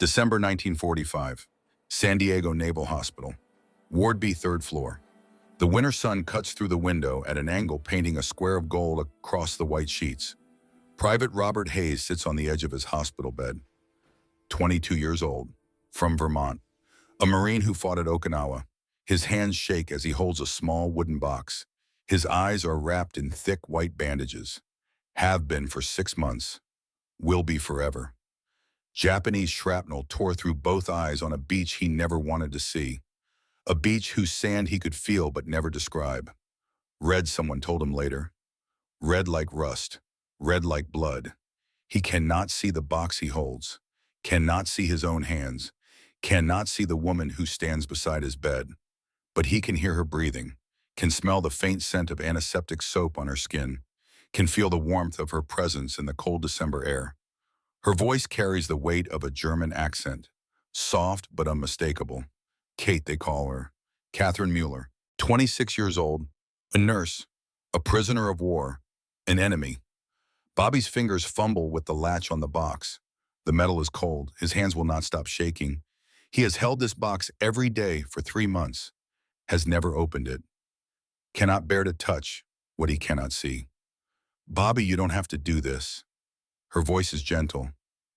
December 1945, San Diego Naval Hospital, Ward B, third floor. The winter sun cuts through the window at an angle, painting a square of gold across the white sheets. Private Robert Hayes sits on the edge of his hospital bed, 22 years old, from Vermont, a Marine who fought at Okinawa. His hands shake as he holds a small wooden box. His eyes are wrapped in thick white bandages. Have been for 6 months. Will be forever. Japanese shrapnel tore through both eyes on a beach he never wanted to see. A beach whose sand he could feel but never describe. Red, someone told him later. Red like rust. Red like blood. He cannot see the box he holds. Cannot see his own hands. Cannot see the woman who stands beside his bed. But he can hear her breathing. Can smell the faint scent of antiseptic soap on her skin. Can feel the warmth of her presence in the cold December air. Her voice carries the weight of a German accent. Soft but unmistakable. Kate, they call her. Catherine Mueller, 26 years old, a nurse, a prisoner of war, an enemy. Bobby's fingers fumble with the latch on the box. The metal is cold. His hands will not stop shaking. He has held this box every day for 3 months, has never opened it. Cannot bear to touch what he cannot see. Bobby, you don't have to do this. Her voice is gentle.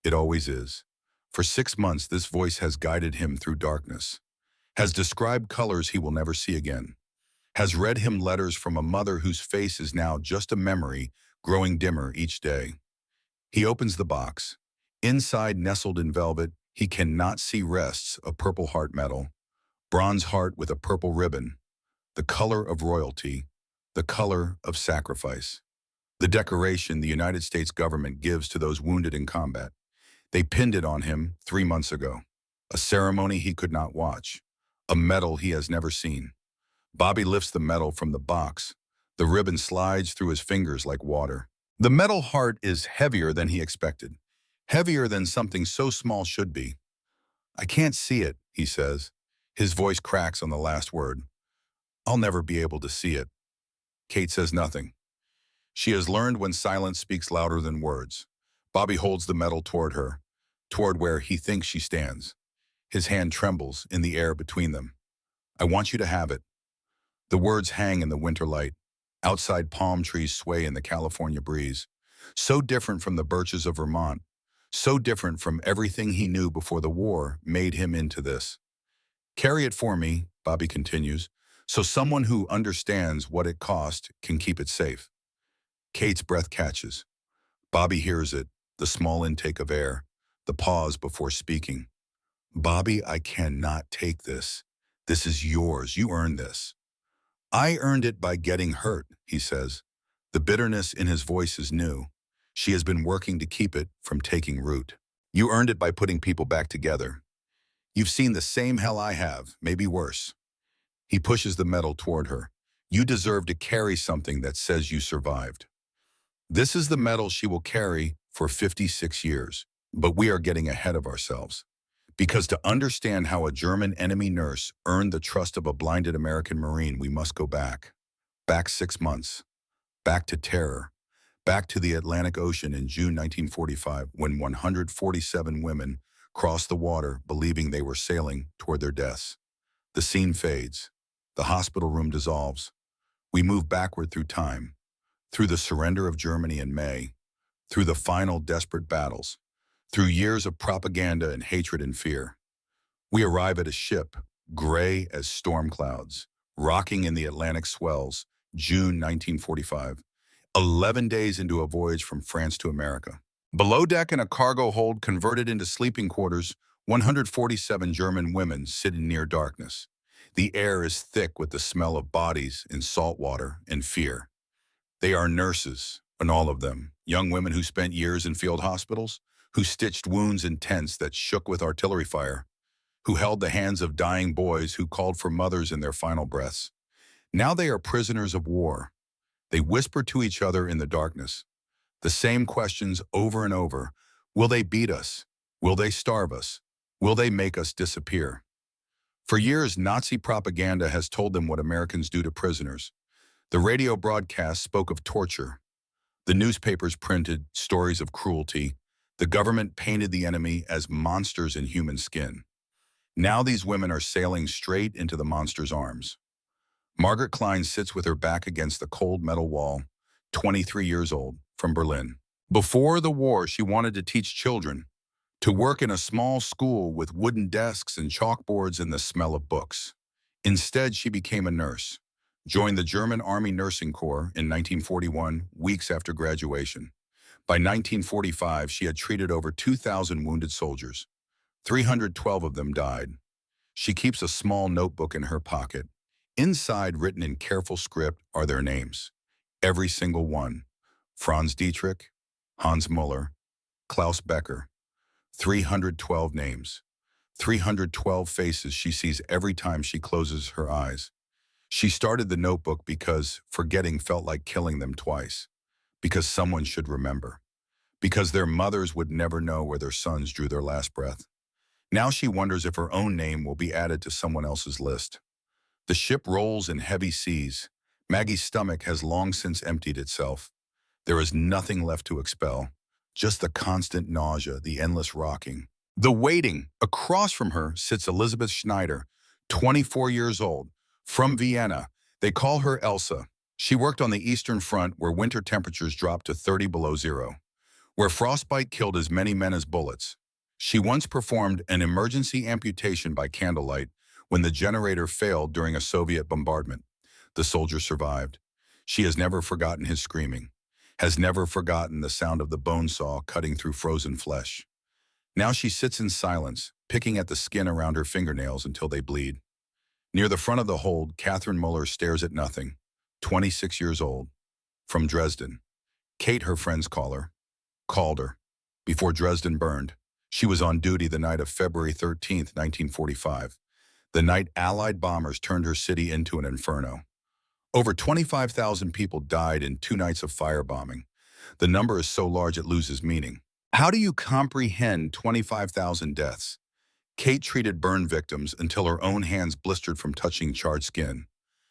It always is. For 6 months, this voice has guided him through darkness, has described colors he will never see again, has read him letters from a mother whose face is now just a memory, growing dimmer each day. He opens the box. Inside, nestled in velvet, he cannot see rests of purple heart metal, bronze heart with a purple ribbon, the color of royalty, the color of sacrifice. The decoration the United States government gives to those wounded in combat. They pinned it on him 3 months ago. A ceremony he could not watch. A medal he has never seen. Bobby lifts the medal from the box. The ribbon slides through his fingers like water. The metal heart is heavier than he expected. Heavier than something so small should be. I can't see it, he says. His voice cracks on the last word. I'll never be able to see it. Kate says nothing. She has learned when silence speaks louder than words. Bobby holds the medal toward her, toward where he thinks she stands. His hand trembles in the air between them. I want you to have it. The words hang in the winter light. Outside, palm trees sway in the California breeze. So different from the birches of Vermont. So different from everything he knew before the war made him into this. Carry it for me, Bobby continues, so someone who understands what it cost can keep it safe. Kate's breath catches. Bobby hears it, the small intake of air, the pause before speaking. Bobby, I cannot take this. This is yours. You earned this. I earned it by getting hurt, he says. The bitterness in his voice is new. She has been working to keep it from taking root. You earned it by putting people back together. You've seen the same hell I have, maybe worse. He pushes the medal toward her. You deserve to carry something that says you survived. This is the medal she will carry for 56 years. But we are getting ahead of ourselves. Because to understand how a German enemy nurse earned the trust of a blinded American Marine, we must go back. Back 6 months. Back to terror. Back to the Atlantic Ocean in June 1945, when 147 women crossed the water believing they were sailing toward their deaths. The scene fades. The hospital room dissolves. We move backward through time. Through the surrender of Germany in May, through the final desperate battles, through years of propaganda and hatred and fear. We arrive at a ship, gray as storm clouds, rocking in the Atlantic swells, June 1945, 11 days into a voyage from France to America. Below deck in a cargo hold converted into sleeping quarters, 147 German women sit in near darkness. The air is thick with the smell of bodies in salt water and fear. They are nurses, and all of them, young women who spent years in field hospitals, who stitched wounds in tents that shook with artillery fire, who held the hands of dying boys who called for mothers in their final breaths. Now they are prisoners of war. They whisper to each other in the darkness. The same questions over and over. Will they beat us? Will they starve us? Will they make us disappear? For years, Nazi propaganda has told them what Americans do to prisoners. The radio broadcasts spoke of torture. The newspapers printed stories of cruelty. The government painted the enemy as monsters in human skin. Now these women are sailing straight into the monster's arms. Margaret Klein sits with her back against the cold metal wall, 23 years old, from Berlin. Before the war, she wanted to teach children, to work in a small school with wooden desks and chalkboards and the smell of books. Instead, she became a nurse, joined the German Army Nursing Corps in 1941, weeks after graduation. By 1945, she had treated over 2,000 wounded soldiers. 312 of them died. She keeps a small notebook in her pocket. Inside, written in careful script, are their names. Every single one. Franz Dietrich, Hans Muller, Klaus Becker. 312 names. 312 faces she sees every time she closes her eyes. She started the notebook because forgetting felt like killing them twice. Because someone should remember. Because their mothers would never know where their sons drew their last breath. Now she wonders if her own name will be added to someone else's list. The ship rolls in heavy seas. Maggie's stomach has long since emptied itself. There is nothing left to expel. Just the constant nausea, the endless rocking. The waiting. Across from her sits Elizabeth Schneider, 24 years old, from Vienna. They call her Elsa. She worked on the Eastern Front where winter temperatures dropped to 30 below zero, where frostbite killed as many men as bullets. She once performed an emergency amputation by candlelight when the generator failed during a Soviet bombardment. The soldier survived. She has never forgotten his screaming, has never forgotten the sound of the bone saw cutting through frozen flesh. Now she sits in silence, picking at the skin around her fingernails until they bleed. Near the front of the hold, Catherine Muller stares at nothing, 26 years old, from Dresden. Kate, her friends called her. Before Dresden burned, she was on duty the night of February 13th, 1945, the night Allied bombers turned her city into an inferno. Over 25,000 people died in 2 nights of firebombing. The number is so large it loses meaning. How do you comprehend 25,000 deaths? Kate treated burn victims until her own hands blistered from touching charred skin,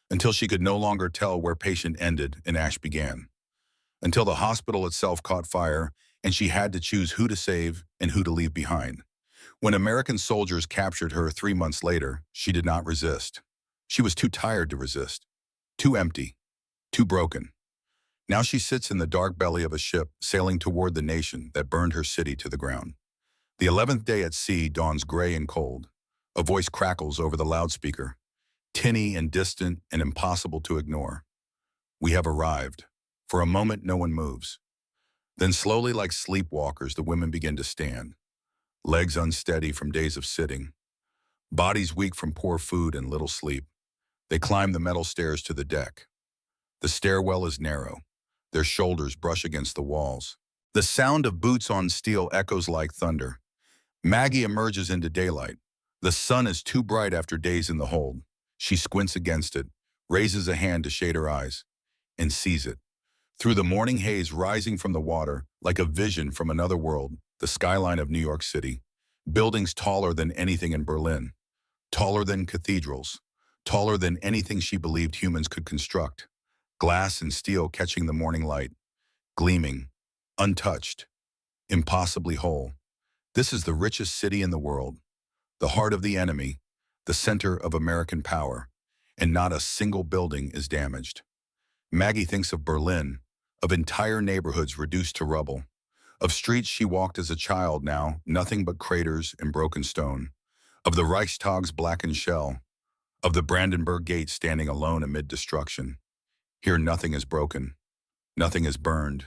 until she could no longer tell where patient ended and ash began, until the hospital itself caught fire and she had to choose who to save and who to leave behind. When American soldiers captured her 3 months later, she did not resist. She was too tired to resist, too empty, too broken. Now she sits in the dark belly of a ship sailing toward the nation that burned her city to the ground. The 11th day at sea dawns gray and cold. A voice crackles over the loudspeaker, tinny and distant and impossible to ignore. We have arrived. For a moment, no one moves. Then slowly, like sleepwalkers, the women begin to stand. Legs unsteady from days of sitting. Bodies weak from poor food and little sleep. They climb the metal stairs to the deck. The stairwell is narrow. Their shoulders brush against the walls. The sound of boots on steel echoes like thunder. Maggie emerges into daylight. The sun is too bright after days in the hold. She squints against it, raises a hand to shade her eyes, and sees it. Through the morning haze rising from the water, like a vision from another world, the skyline of New York City. Buildings taller than anything in Berlin. Taller than cathedrals. Taller than anything she believed humans could construct. Glass and steel catching the morning light. Gleaming. Untouched. Impossibly whole. This is the richest city in the world. The heart of the enemy. The center of American power. And not a single building is damaged. Maggie thinks of Berlin, of entire neighborhoods reduced to rubble, of streets she walked as a child now, nothing but craters and broken stone, of the Reichstag's blackened shell, of the Brandenburg Gate standing alone amid destruction. Here nothing is broken, nothing is burned,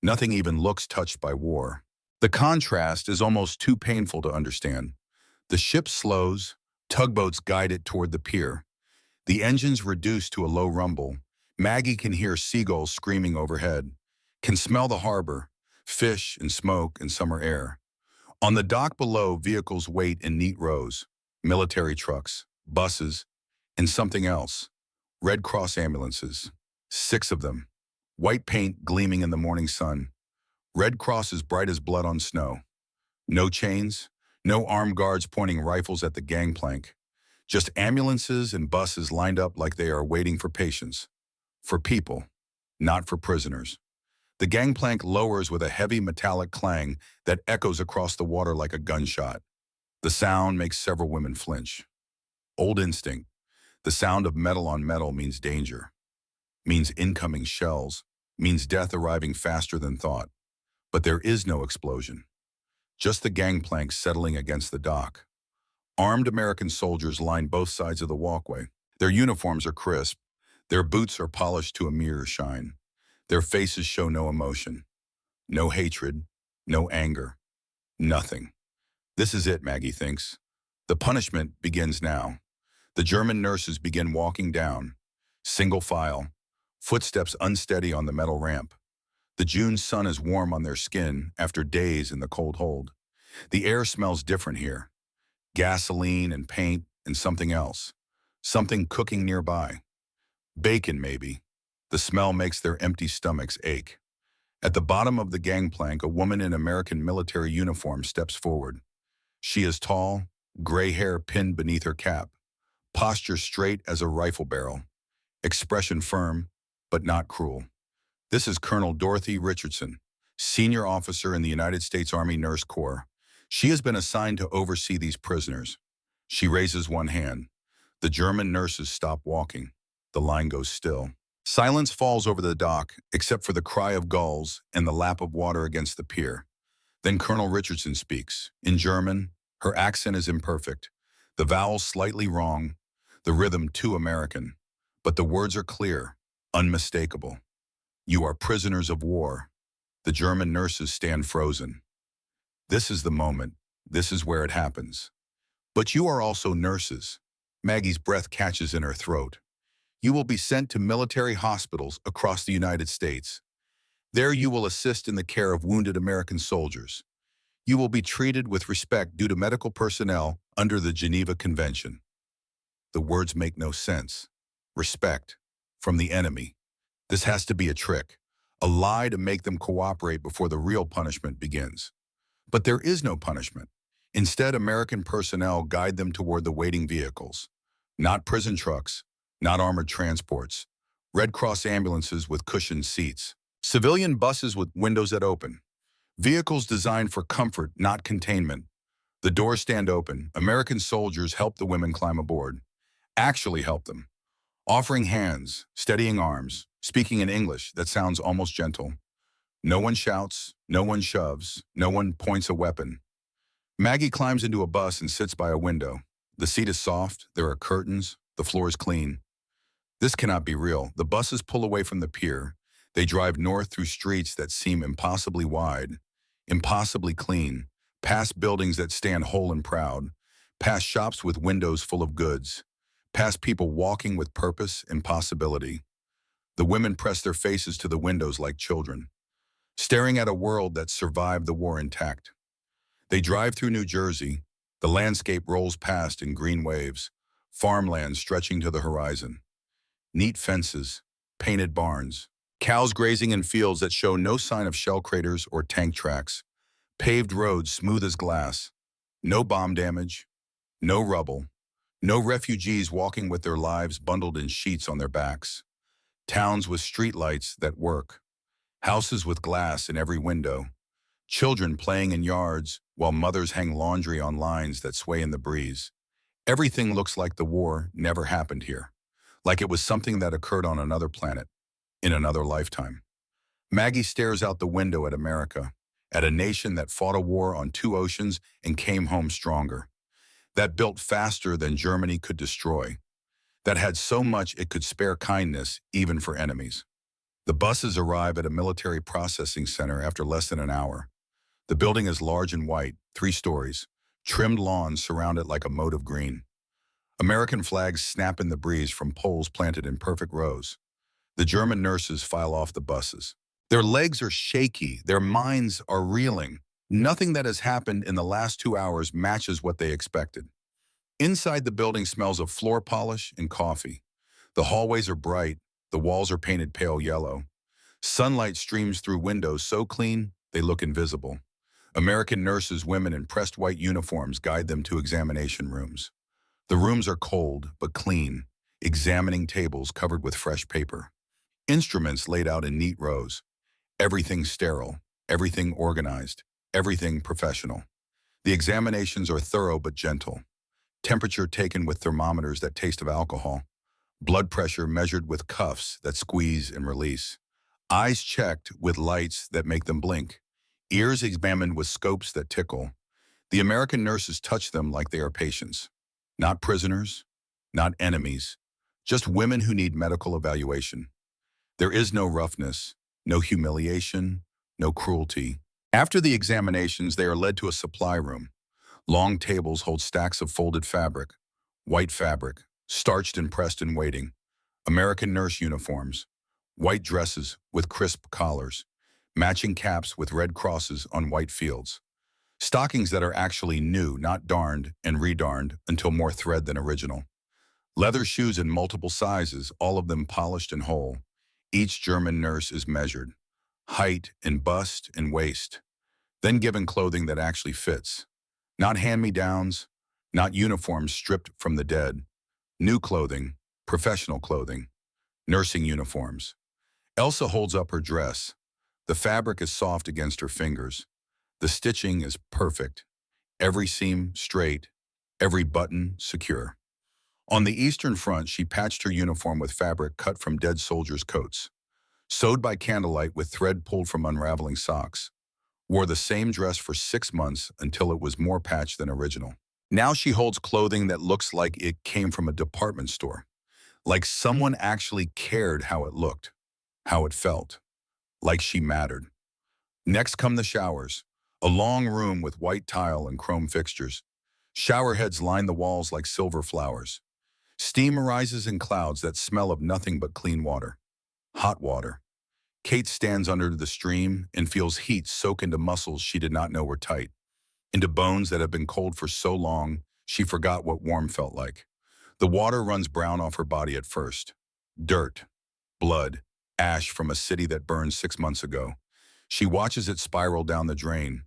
nothing even looks touched by war. The contrast is almost too painful to understand. The ship slows, tugboats guide it toward the pier. The engines reduce to a low rumble. Maggie can hear seagulls screaming overhead, can smell the harbor, fish and smoke and summer air. On the dock below, vehicles wait in neat rows, military trucks, buses, and something else, Red Cross ambulances, 6 of them, white paint gleaming in the morning sun, Red Crosses bright as blood on snow. No chains, no armed guards pointing rifles at the gangplank, just ambulances and buses lined up like they are waiting for patients. For people, not for prisoners. The gangplank lowers with a heavy metallic clang that echoes across the water like a gunshot. The sound makes several women flinch. Old instinct. The sound of metal on metal means danger, means incoming shells, means death arriving faster than thought. But there is no explosion. Just the gangplank settling against the dock. Armed American soldiers line both sides of the walkway. Their uniforms are crisp. Their boots are polished to a mirror shine. Their faces show no emotion, no hatred, no anger, nothing. This is it, Maggie thinks. The punishment begins now. The German nurses begin walking down, single file, footsteps unsteady on the metal ramp. The June sun is warm on their skin after days in the cold hold. The air smells different here. Gasoline and paint and something else. Something cooking nearby. Bacon, maybe. The smell makes their empty stomachs ache. At the bottom of the gangplank, a woman in American military uniform steps forward. She is tall, gray hair pinned beneath her cap, posture straight as a rifle barrel, expression firm, but not cruel. This is Colonel Dorothy Richardson, senior officer in the United States Army Nurse Corps. She has been assigned to oversee these prisoners. She raises one hand. The German nurses stop walking. The line goes still. Silence falls over the dock, except for the cry of gulls and the lap of water against the pier. Then Colonel Richardson speaks. In German, her accent is imperfect, the vowels slightly wrong, the rhythm too American. But the words are clear, unmistakable. You are prisoners of war. The German nurses stand frozen. This is the moment. This is where it happens. But you are also nurses. Maggie's breath catches in her throat. You will be sent to military hospitals across the United States. There you will assist in the care of wounded American soldiers. You will be treated with respect due to medical personnel under the Geneva Convention. The words make no sense. Respect. From the enemy. This has to be a trick. A lie to make them cooperate before the real punishment begins. But there is no punishment. Instead, American personnel guide them toward the waiting vehicles. Not prison trucks, not armored transports. Red Cross ambulances with cushioned seats. Civilian buses with windows that open. Vehicles designed for comfort, not containment. The doors stand open. American soldiers help the women climb aboard. Actually help them. Offering hands, steadying arms, speaking in English that sounds almost gentle. No one shouts, no one shoves, no one points a weapon. Maggie climbs into a bus and sits by a window. The seat is soft, there are curtains, the floor is clean. This cannot be real. The buses pull away from the pier. They drive north through streets that seem impossibly wide, impossibly clean, past buildings that stand whole and proud, past shops with windows full of goods, past people walking with purpose and possibility. The women press their faces to the windows like children, staring at a world that survived the war intact. They drive through New Jersey. The landscape rolls past in green waves, farmland stretching to the horizon. Neat fences, painted barns, cows grazing in fields that show no sign of shell craters or tank tracks, paved roads smooth as glass, no bomb damage, no rubble, no refugees walking with their lives bundled in sheets on their backs. Towns with streetlights that work, houses with glass in every window, children playing in yards while mothers hang laundry on lines that sway in the breeze. Everything looks like the war never happened here, like it was something that occurred on another planet, in another lifetime. Maggie stares out the window at America, at a nation that fought a war on two oceans and came home stronger, that built faster than Germany could destroy, that had so much it could spare kindness even for enemies. The buses arrive at a military processing center after less than an hour. The building is large and white, 3 stories. Trimmed lawns surround it like a moat of green. American flags snap in the breeze from poles planted in perfect rows. The German nurses file off the buses. Their legs are shaky, their minds are reeling. Nothing that has happened in the last 2 hours matches what they expected. Inside the building smells of floor polish and coffee. The hallways are bright, the walls are painted pale yellow. Sunlight streams through windows so clean, they look invisible. American nurses, women in pressed white uniforms guide them to examination rooms. The rooms are cold but clean, examining tables covered with fresh paper. Instruments laid out in neat rows. Everything sterile, everything organized, everything professional. The examinations are thorough but gentle. Temperature taken with thermometers that taste of alcohol. Blood pressure measured with cuffs that squeeze and release. Eyes checked with lights that make them blink. Ears examined with scopes that tickle. The American nurses touch them like they are patients. Not prisoners, not enemies, just women who need medical evaluation. There is no roughness, no humiliation, no cruelty. After the examinations, they are led to a supply room. Long tables hold stacks of folded fabric, white fabric, starched and pressed and waiting. American nurse uniforms, white dresses with crisp collars, matching caps with red crosses on white fields. Stockings that are actually new, not darned and redarned until more thread than original. Leather shoes in multiple sizes, all of them polished and whole. Each German nurse is measured, height and bust and waist, then given clothing that actually fits. Not hand-me-downs, not uniforms stripped from the dead. New clothing, professional clothing, nursing uniforms. Elsa holds up her dress. The fabric is soft against her fingers. The stitching is perfect. Every seam straight, every button secure. On the Eastern Front, she patched her uniform with fabric cut from dead soldiers' coats, sewed by candlelight with thread pulled from unraveling socks. Wore the same dress for 6 months until it was more patched than original. Now she holds clothing that looks like it came from a department store, like someone actually cared how it looked, how it felt, like she mattered. Next come the showers, a long room with white tile and chrome fixtures. Shower heads line the walls like silver flowers. Steam arises in clouds that smell of nothing but clean water. Hot water. Kate stands under the stream and feels heat soak into muscles she did not know were tight, into bones that have been cold for so long she forgot what warm felt like. The water runs brown off her body at first. Dirt, blood, ash from a city that burned 6 months ago. She watches it spiral down the drain,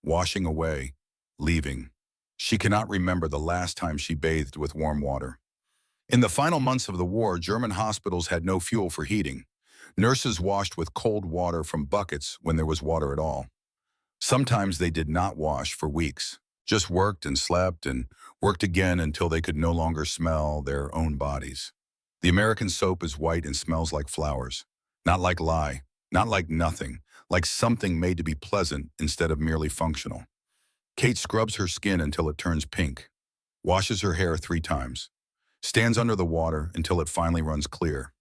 washing away, leaving. She cannot remember the last time she bathed with warm water. In the final months of the war, German hospitals had no fuel for heating. Nurses washed with cold water from buckets when there was water at all. Sometimes they did not wash for weeks, just worked and slept and worked again until they could no longer smell their own bodies. The American soap is white and smells like flowers, not like lye, not like nothing, like something made to be pleasant instead of merely functional. Kate scrubs her skin until it turns pink, washes her hair 3 times, stands under the water until it finally runs clear,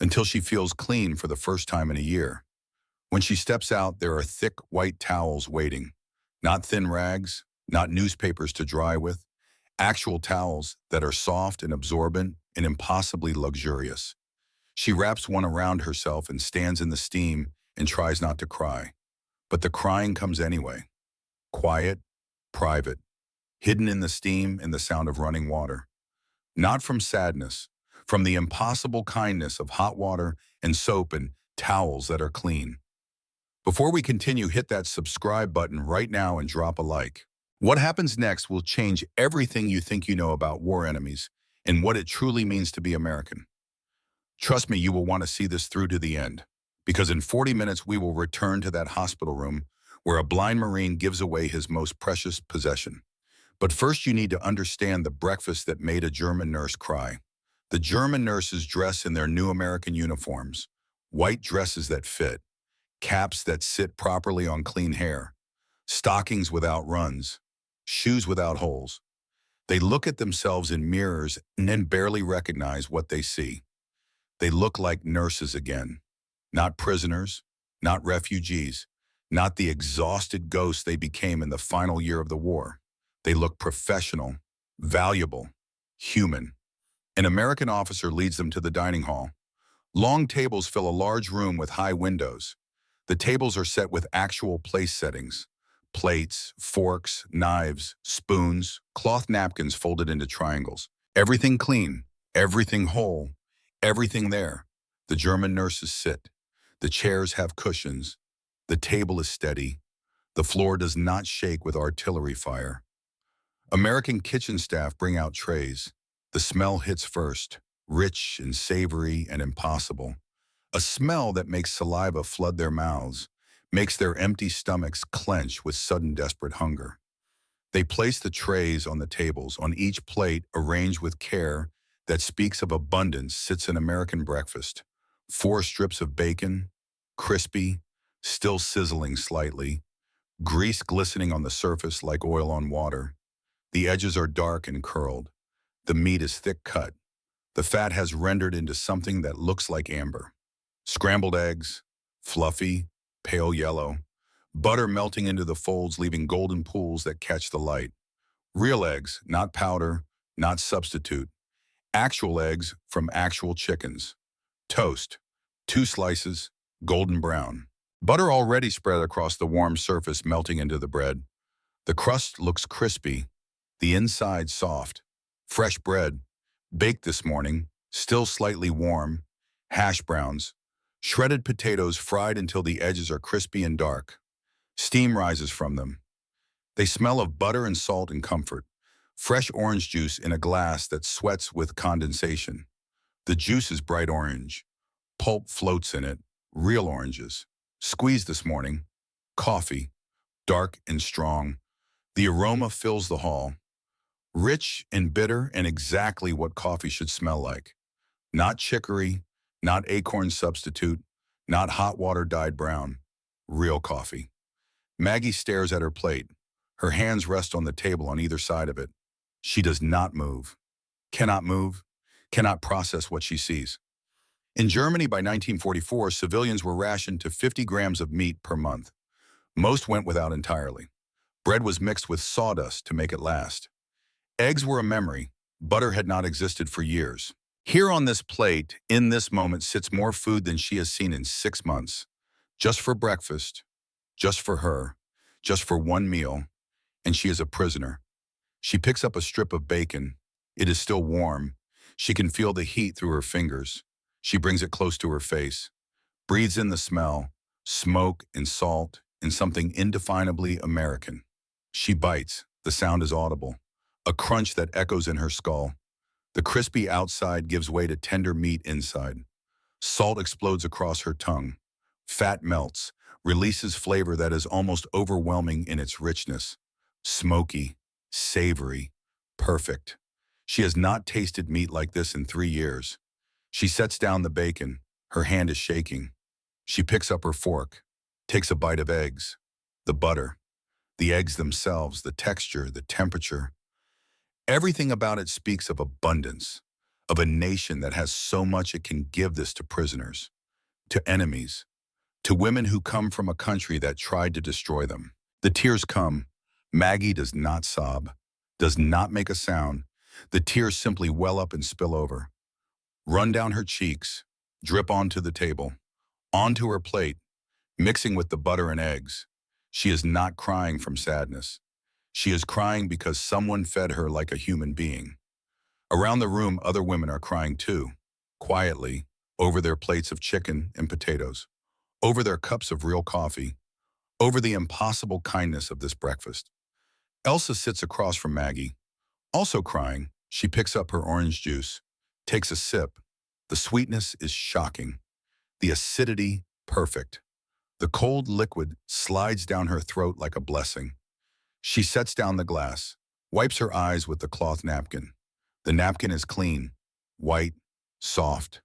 until she feels clean for the first time in a year. When she steps out, there are thick white towels waiting, not thin rags, not newspapers to dry with, actual towels that are soft and absorbent and impossibly luxurious. She wraps one around herself and stands in the steam and tries not to cry. But the crying comes anyway. Quiet, private, hidden in the steam and the sound of running water. Not from sadness, from the impossible kindness of hot water and soap and towels that are clean. Before we continue, hit that subscribe button right now and drop a like. What happens next will change everything you think you know about war enemies and what it truly means to be American. Trust me, you will want to see this through to the end, because in 40 minutes we will return to that hospital room where a blind Marine gives away his most precious possession. But first you need to understand the breakfast that made a German nurse cry. The German nurses dress in their new American uniforms, white dresses that fit, caps that sit properly on clean hair, stockings without runs, shoes without holes. They look at themselves in mirrors and then barely recognize what they see. They look like nurses again, not prisoners, not refugees, not the exhausted ghosts they became in the final year of the war. They look professional, valuable, human. An American officer leads them to the dining hall. Long tables fill a large room with high windows. The tables are set with actual place settings. Plates, forks, knives, spoons, cloth napkins folded into triangles. Everything clean, everything whole, everything there. The German nurses sit. The chairs have cushions. The table is steady. The floor does not shake with artillery fire. American kitchen staff bring out trays. The smell hits first, rich and savory and impossible. A smell that makes saliva flood their mouths, makes their empty stomachs clench with sudden desperate hunger. They place the trays on the tables. On each plate, arranged with care that speaks of abundance, sits an American breakfast. 4 strips of bacon, crispy, still sizzling slightly, grease glistening on the surface like oil on water. The edges are dark and curled. The meat is thick cut. The fat has rendered into something that looks like amber. Scrambled eggs, fluffy, pale yellow. Butter melting into the folds, leaving golden pools that catch the light. Real eggs, not powder, not substitute. Actual eggs from actual chickens. Toast, 2 slices, golden brown. Butter already spread across the warm surface, melting into the bread. The crust looks crispy, the inside soft. Fresh bread, baked this morning, still slightly warm. Hash browns, shredded potatoes fried until the edges are crispy and dark. Steam rises from them. They smell of butter and salt and comfort. Fresh orange juice in a glass that sweats with condensation. The juice is bright orange. Pulp floats in it, real oranges. Squeezed this morning. Coffee, dark and strong. The aroma fills the hall. Rich and bitter, and exactly what coffee should smell like. Not chicory, not acorn substitute, not hot water dyed brown. Real coffee. Maggie stares at her plate. Her hands rest on the table on either side of it. She does not move. Cannot move. Cannot process what she sees. In Germany by 1944, civilians were rationed to 50 grams of meat per month. Most went without entirely. Bread was mixed with sawdust to make it last. Eggs were a memory. Butter had not existed for years. Here on this plate, in this moment, sits more food than she has seen in 6 months. Just for breakfast, just for her, just for one meal, and she is a prisoner. She picks up a strip of bacon. It is still warm. She can feel the heat through her fingers. She brings it close to her face, breathes in the smell, smoke and salt, and something indefinably American. She bites. The sound is audible, a crunch that echoes in her skull. The crispy outside gives way to tender meat inside. Salt explodes across her tongue. Fat melts, releases flavor that is almost overwhelming in its richness. Smoky, savory, perfect. She has not tasted meat like this in 3 years. She sets down the bacon. Her hand is shaking. She picks up her fork, takes a bite of eggs, the butter, the eggs themselves, the texture, the temperature. Everything about it speaks of abundance, of a nation that has so much it can give this to prisoners, to enemies, to women who come from a country that tried to destroy them. The tears come. Maggie does not sob, does not make a sound. The tears simply well up and spill over, run down her cheeks, drip onto the table, onto her plate, mixing with the butter and eggs. She is not crying from sadness. She is crying because someone fed her like a human being. Around the room, other women are crying too, quietly, over their plates of chicken and potatoes, over their cups of real coffee, over the impossible kindness of this breakfast. Elsa sits across from Maggie, also crying. She picks up her orange juice, takes a sip. The sweetness is shocking. The acidity, perfect. The cold liquid slides down her throat like a blessing. She sets down the glass, wipes her eyes with the cloth napkin. The napkin is clean, white, soft,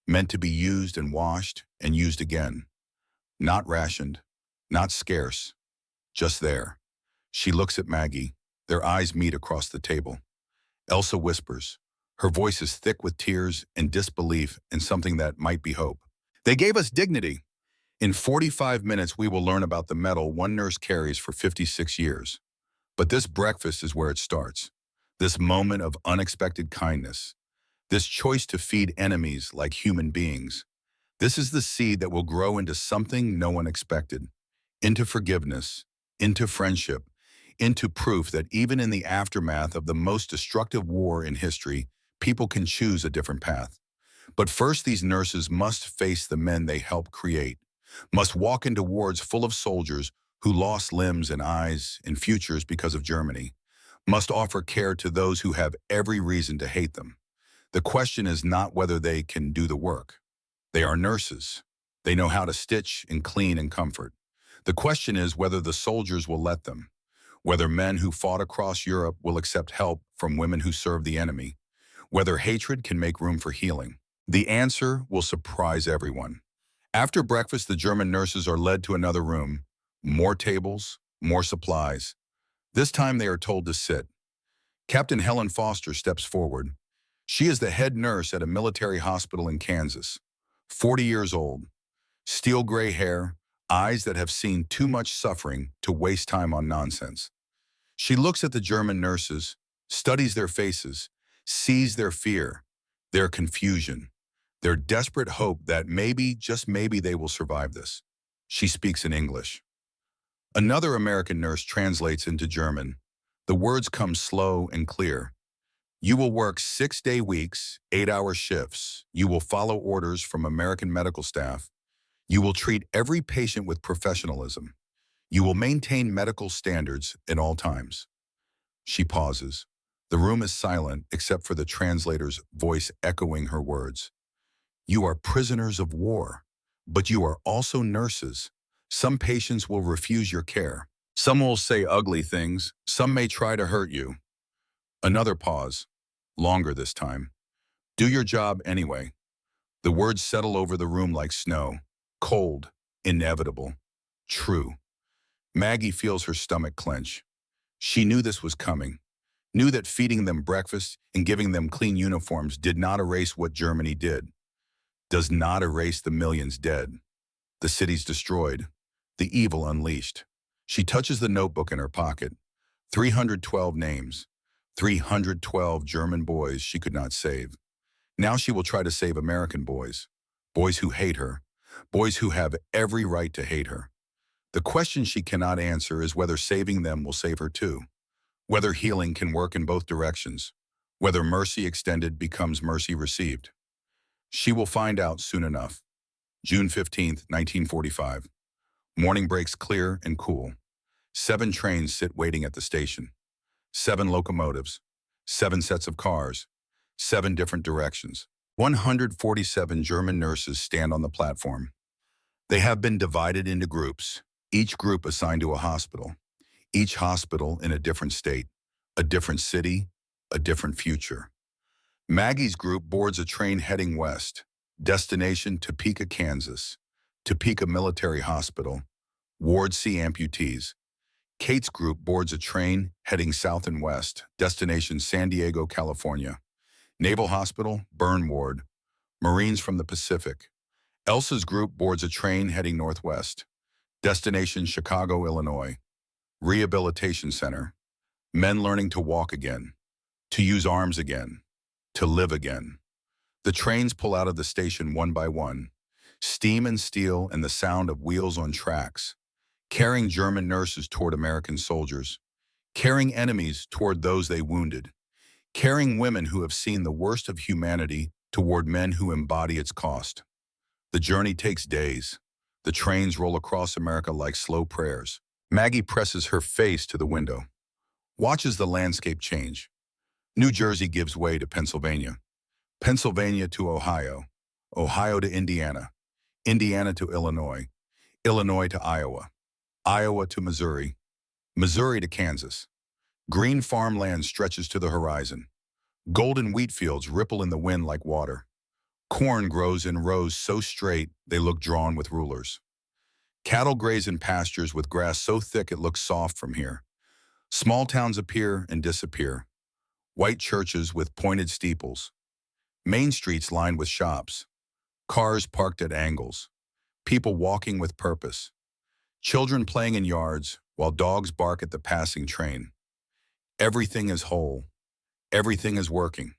meant to be used and washed and used again. Not rationed, not scarce, just there. She looks at Maggie. Their eyes meet across the table. Elsa whispers. Her voice is thick with tears and disbelief in something that might be hope. They gave us dignity. In 45 minutes, we will learn about the medal one nurse carries for 56 years. But this breakfast is where it starts. This moment of unexpected kindness. This choice to feed enemies like human beings. This is the seed that will grow into something no one expected. Into forgiveness, into friendship, into proof that even in the aftermath of the most destructive war in history, people can choose a different path. But first, these nurses must face the men they helped create, must walk into wards full of soldiers who lost limbs and eyes and futures because of Germany, must offer care to those who have every reason to hate them. The question is not whether they can do the work. They are nurses. They know how to stitch and clean and comfort. The question is whether the soldiers will let them, whether men who fought across Europe will accept help from women who serve the enemy, whether hatred can make room for healing. The answer will surprise everyone. After breakfast, the German nurses are led to another room. More tables, more supplies. This time they are told to sit. Captain Helen Foster steps forward. She is the head nurse at a military hospital in Kansas. 40 years old, steel gray hair, eyes that have seen too much suffering to waste time on nonsense. She looks at the German nurses, studies their faces, sees their fear, their confusion, their desperate hope that maybe, just maybe, they will survive this. She speaks in English. Another American nurse translates into German. The words come slow and clear. You will work 6-day weeks, 8-hour shifts. You will follow orders from American medical staff. You will treat every patient with professionalism. You will maintain medical standards at all times. She pauses. The room is silent except for the translator's voice echoing her words. You are prisoners of war, but you are also nurses. Some patients will refuse your care. Some will say ugly things. Some may try to hurt you. Another pause, longer this time. Do your job anyway. The words settle over the room like snow. Cold, inevitable, true. Maggie feels her stomach clench. She knew this was coming, knew that feeding them breakfast and giving them clean uniforms did not erase what Germany did, does not erase the millions dead, the cities destroyed, the evil unleashed. She touches the notebook in her pocket. 312 names, 312 German boys she could not save. Now she will try to save American boys, boys who hate her, boys who have every right to hate her. The question she cannot answer is whether saving them will save her too, whether healing can work in both directions, whether mercy extended becomes mercy received. She will find out soon enough. June 15th, 1945. Morning breaks clear and cool. 7 trains sit waiting at the station. 7 locomotives. 7 sets of cars. 7 different directions. 147 German nurses stand on the platform. They have been divided into groups, each group assigned to a hospital, each hospital in a different state, a different city, a different future. Maggie's group boards a train heading west, destination Topeka, Kansas, Topeka Military Hospital, Ward C amputees. Kate's group boards a train heading south and west, destination San Diego, California, Naval Hospital, Burn Ward, Marines from the Pacific. Elsa's group boards a train heading northwest, destination Chicago, Illinois, Rehabilitation Center, men learning to walk again, to use arms again, to live again. The trains pull out of the station one by one, steam and steel and the sound of wheels on tracks, carrying German nurses toward American soldiers, carrying enemies toward those they wounded, carrying women who have seen the worst of humanity toward men who embody its cost. The journey takes days. The trains roll across America like slow prayers. Maggie presses her face to the window, watches the landscape change. New Jersey gives way to Pennsylvania, Pennsylvania to Ohio, Ohio to Indiana, Indiana to Illinois, Illinois to Iowa, Iowa to Missouri, Missouri to Kansas. Green farmland stretches to the horizon. Golden wheat fields ripple in the wind like water. Corn grows in rows so straight they look drawn with rulers. Cattle graze in pastures with grass so thick it looks soft from here. Small towns appear and disappear. White churches with pointed steeples. Main streets lined with shops. Cars parked at angles. People walking with purpose. Children playing in yards while dogs bark at the passing train. Everything is whole. Everything is working.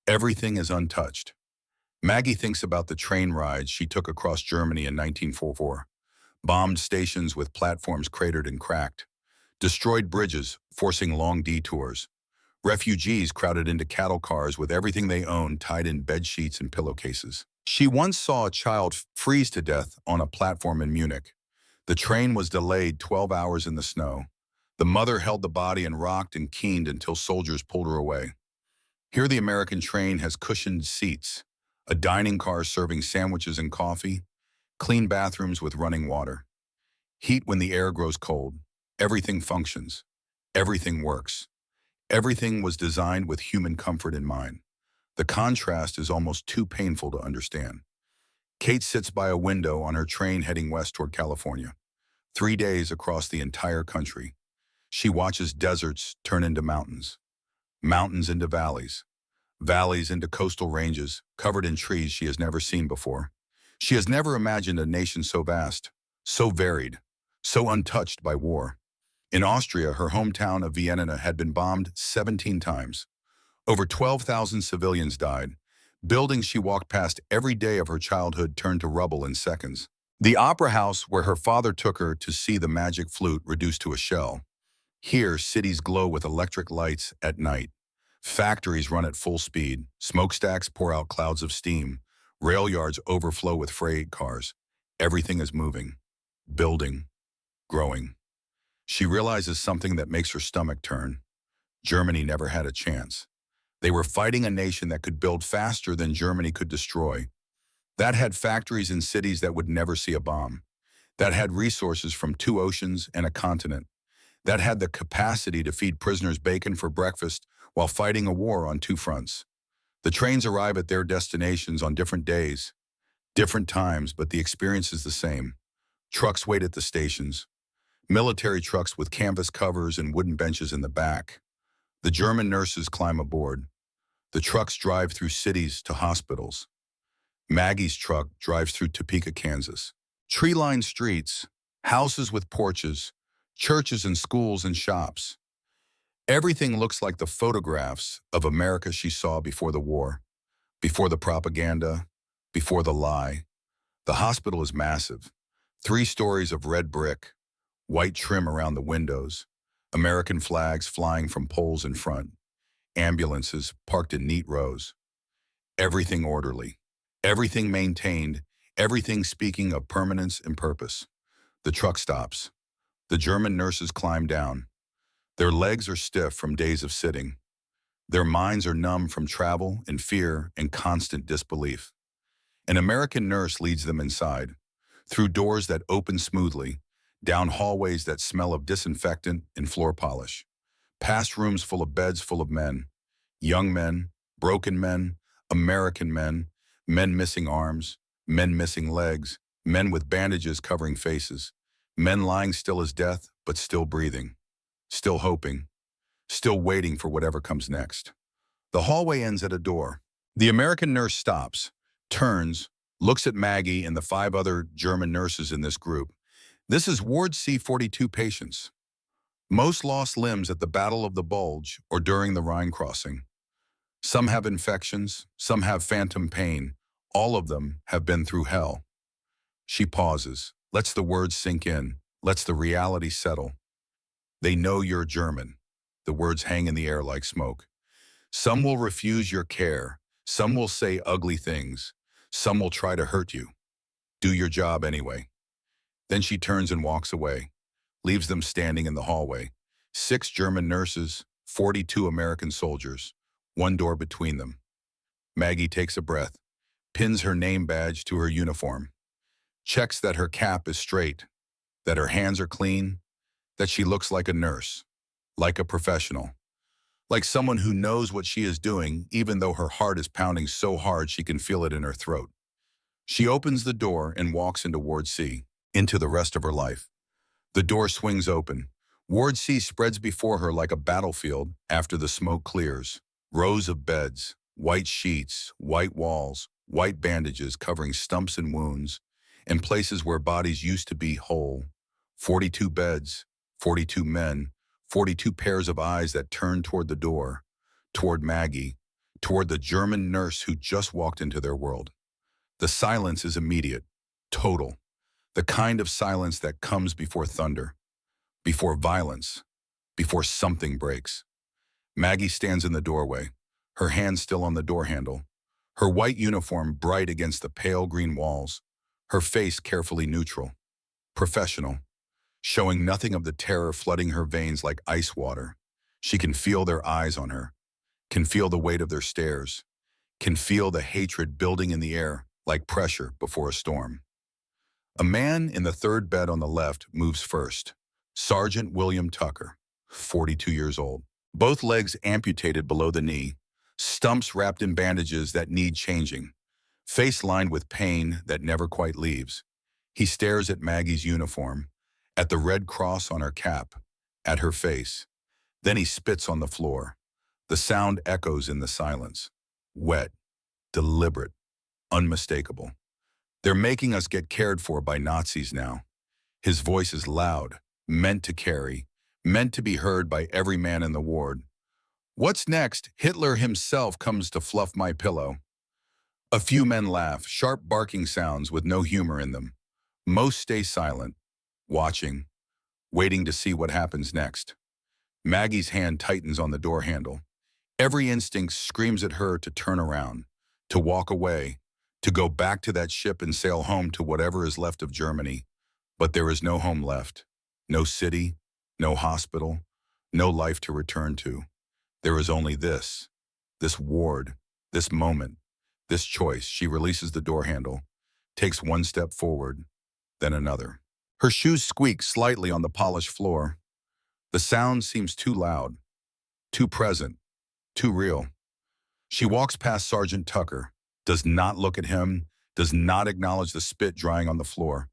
Everything is untouched. Maggie thinks about the train rides she took across Germany in 1944. Bombed stations with platforms cratered and cracked. Destroyed bridges, forcing long detours. Refugees crowded into cattle cars with everything they owned tied in bed sheets and pillowcases. She once saw a child freeze to death on a platform in Munich. The train was delayed 12 hours in the snow. The mother held the body and rocked and keened until soldiers pulled her away. Here the American train has cushioned seats, A dining car serving sandwiches and coffee, clean bathrooms with running water. Heat when the air grows cold. Everything functions. Everything works. Everything was designed with human comfort in mind. The contrast is almost too painful to understand. Kate sits by a window on her train heading west toward California. 3 days across the entire country. She watches deserts turn into mountains, mountains into valleys, valleys into coastal ranges covered in trees she has never seen before. She has never imagined a nation so vast, so varied, so untouched by war. In Austria, her hometown of Vienna had been bombed 17 times. Over 12,000 civilians died. Buildings she walked past every day of her childhood turned to rubble in seconds. The opera house where her father took her to see the magic flute reduced to a shell. Here, cities glow with electric lights at night. Factories run at full speed. Smokestacks pour out clouds of steam. Rail yards overflow with freight cars. Everything is moving, building, growing. She realizes something that makes her stomach turn. Germany never had a chance. They were fighting a nation that could build faster than Germany could destroy. That had factories in cities that would never see a bomb. That had resources from 2 oceans and a continent. That had the capacity to feed prisoners bacon for breakfast while fighting a war on 2 fronts. The trains arrive at their destinations on different days, different times, but the experience is the same. Trucks wait at the stations. Military trucks with canvas covers and wooden benches in the back. The German nurses climb aboard. The trucks drive through cities to hospitals. Maggie's truck drives through Topeka, Kansas. Tree-lined streets, houses with porches, churches and schools and shops. Everything looks like the photographs of America she saw before the war, before the propaganda, before the lie. The hospital is massive. 3 stories of red brick, white trim around the windows, American flags flying from poles in front, ambulances parked in neat rows. Everything orderly, everything maintained, everything speaking of permanence and purpose. The truck stops. The German nurses climb down. Their legs are stiff from days of sitting. Their minds are numb from travel and fear and constant disbelief. An American nurse leads them inside, through doors that open smoothly, down hallways that smell of disinfectant and floor polish, past rooms full of beds full of men, young men, broken men, American men, men missing arms, men missing legs, men with bandages covering faces, men lying still as death but still breathing, still hoping, still waiting for whatever comes next. The hallway ends at a door. The American nurse stops, turns, looks at Maggie and the 5 other German nurses in this group. This is Ward C-42 patients. Most lost limbs at the Battle of the Bulge or during the Rhine crossing. Some have infections, some have phantom pain. All of them have been through hell. She pauses, lets the words sink in, lets the reality settle. They know you're German. The words hang in the air like smoke. Some will refuse your care. Some will say ugly things. Some will try to hurt you. Do your job anyway. Then she turns and walks away, leaves them standing in the hallway. 6 German nurses, 42 American soldiers, 1 door between them. Maggie takes a breath, pins her name badge to her uniform, checks that her cap is straight, that her hands are clean, that she looks like a nurse, like a professional, like someone who knows what she is doing even though her heart is pounding so hard she can feel it in her throat. She opens the door and walks into Ward C, into the rest of her life. The door swings open. Ward C spreads before her like a battlefield after the smoke clears. Rows of beds, white sheets, white walls, white bandages covering stumps and wounds, and places where bodies used to be whole. 42 beds, 42 men, 42 pairs of eyes that turn toward the door, toward Maggie, toward the German nurse who just walked into their world. The silence is immediate, total. The kind of silence that comes before thunder, before violence, before something breaks. Maggie stands in the doorway, her hand still on the door handle, her white uniform bright against the pale green walls, her face carefully neutral, professional, showing nothing of the terror flooding her veins like ice water. She can feel their eyes on her, can feel the weight of their stares, can feel the hatred building in the air like pressure before a storm. A man in the third bed on the left moves first. Sergeant William Tucker, 42 years old. Both legs amputated below the knee, stumps wrapped in bandages that need changing, face lined with pain that never quite leaves. He stares at Maggie's uniform, at the red cross on her cap, at her face. Then he spits on the floor. The sound echoes in the silence. Wet, deliberate, unmistakable. They're making us get cared for by Nazis now. His voice is loud, meant to carry, meant to be heard by every man in the ward. What's next? Hitler himself comes to fluff my pillow. A few men laugh, sharp barking sounds with no humor in them. Most stay silent, watching, waiting to see what happens next. Maggie's hand tightens on the door handle. Every instinct screams at her to turn around, to walk away, to go back to that ship and sail home to whatever is left of Germany. But there is no home left, no city, no hospital, no life to return to. There is only this ward, this moment, this choice. She releases the door handle, takes one step forward, then another. Her shoes squeak slightly on the polished floor. The sound seems too loud, too present, too real. She walks past Sergeant Tucker, does not look at him, does not acknowledge the spit drying on the floor,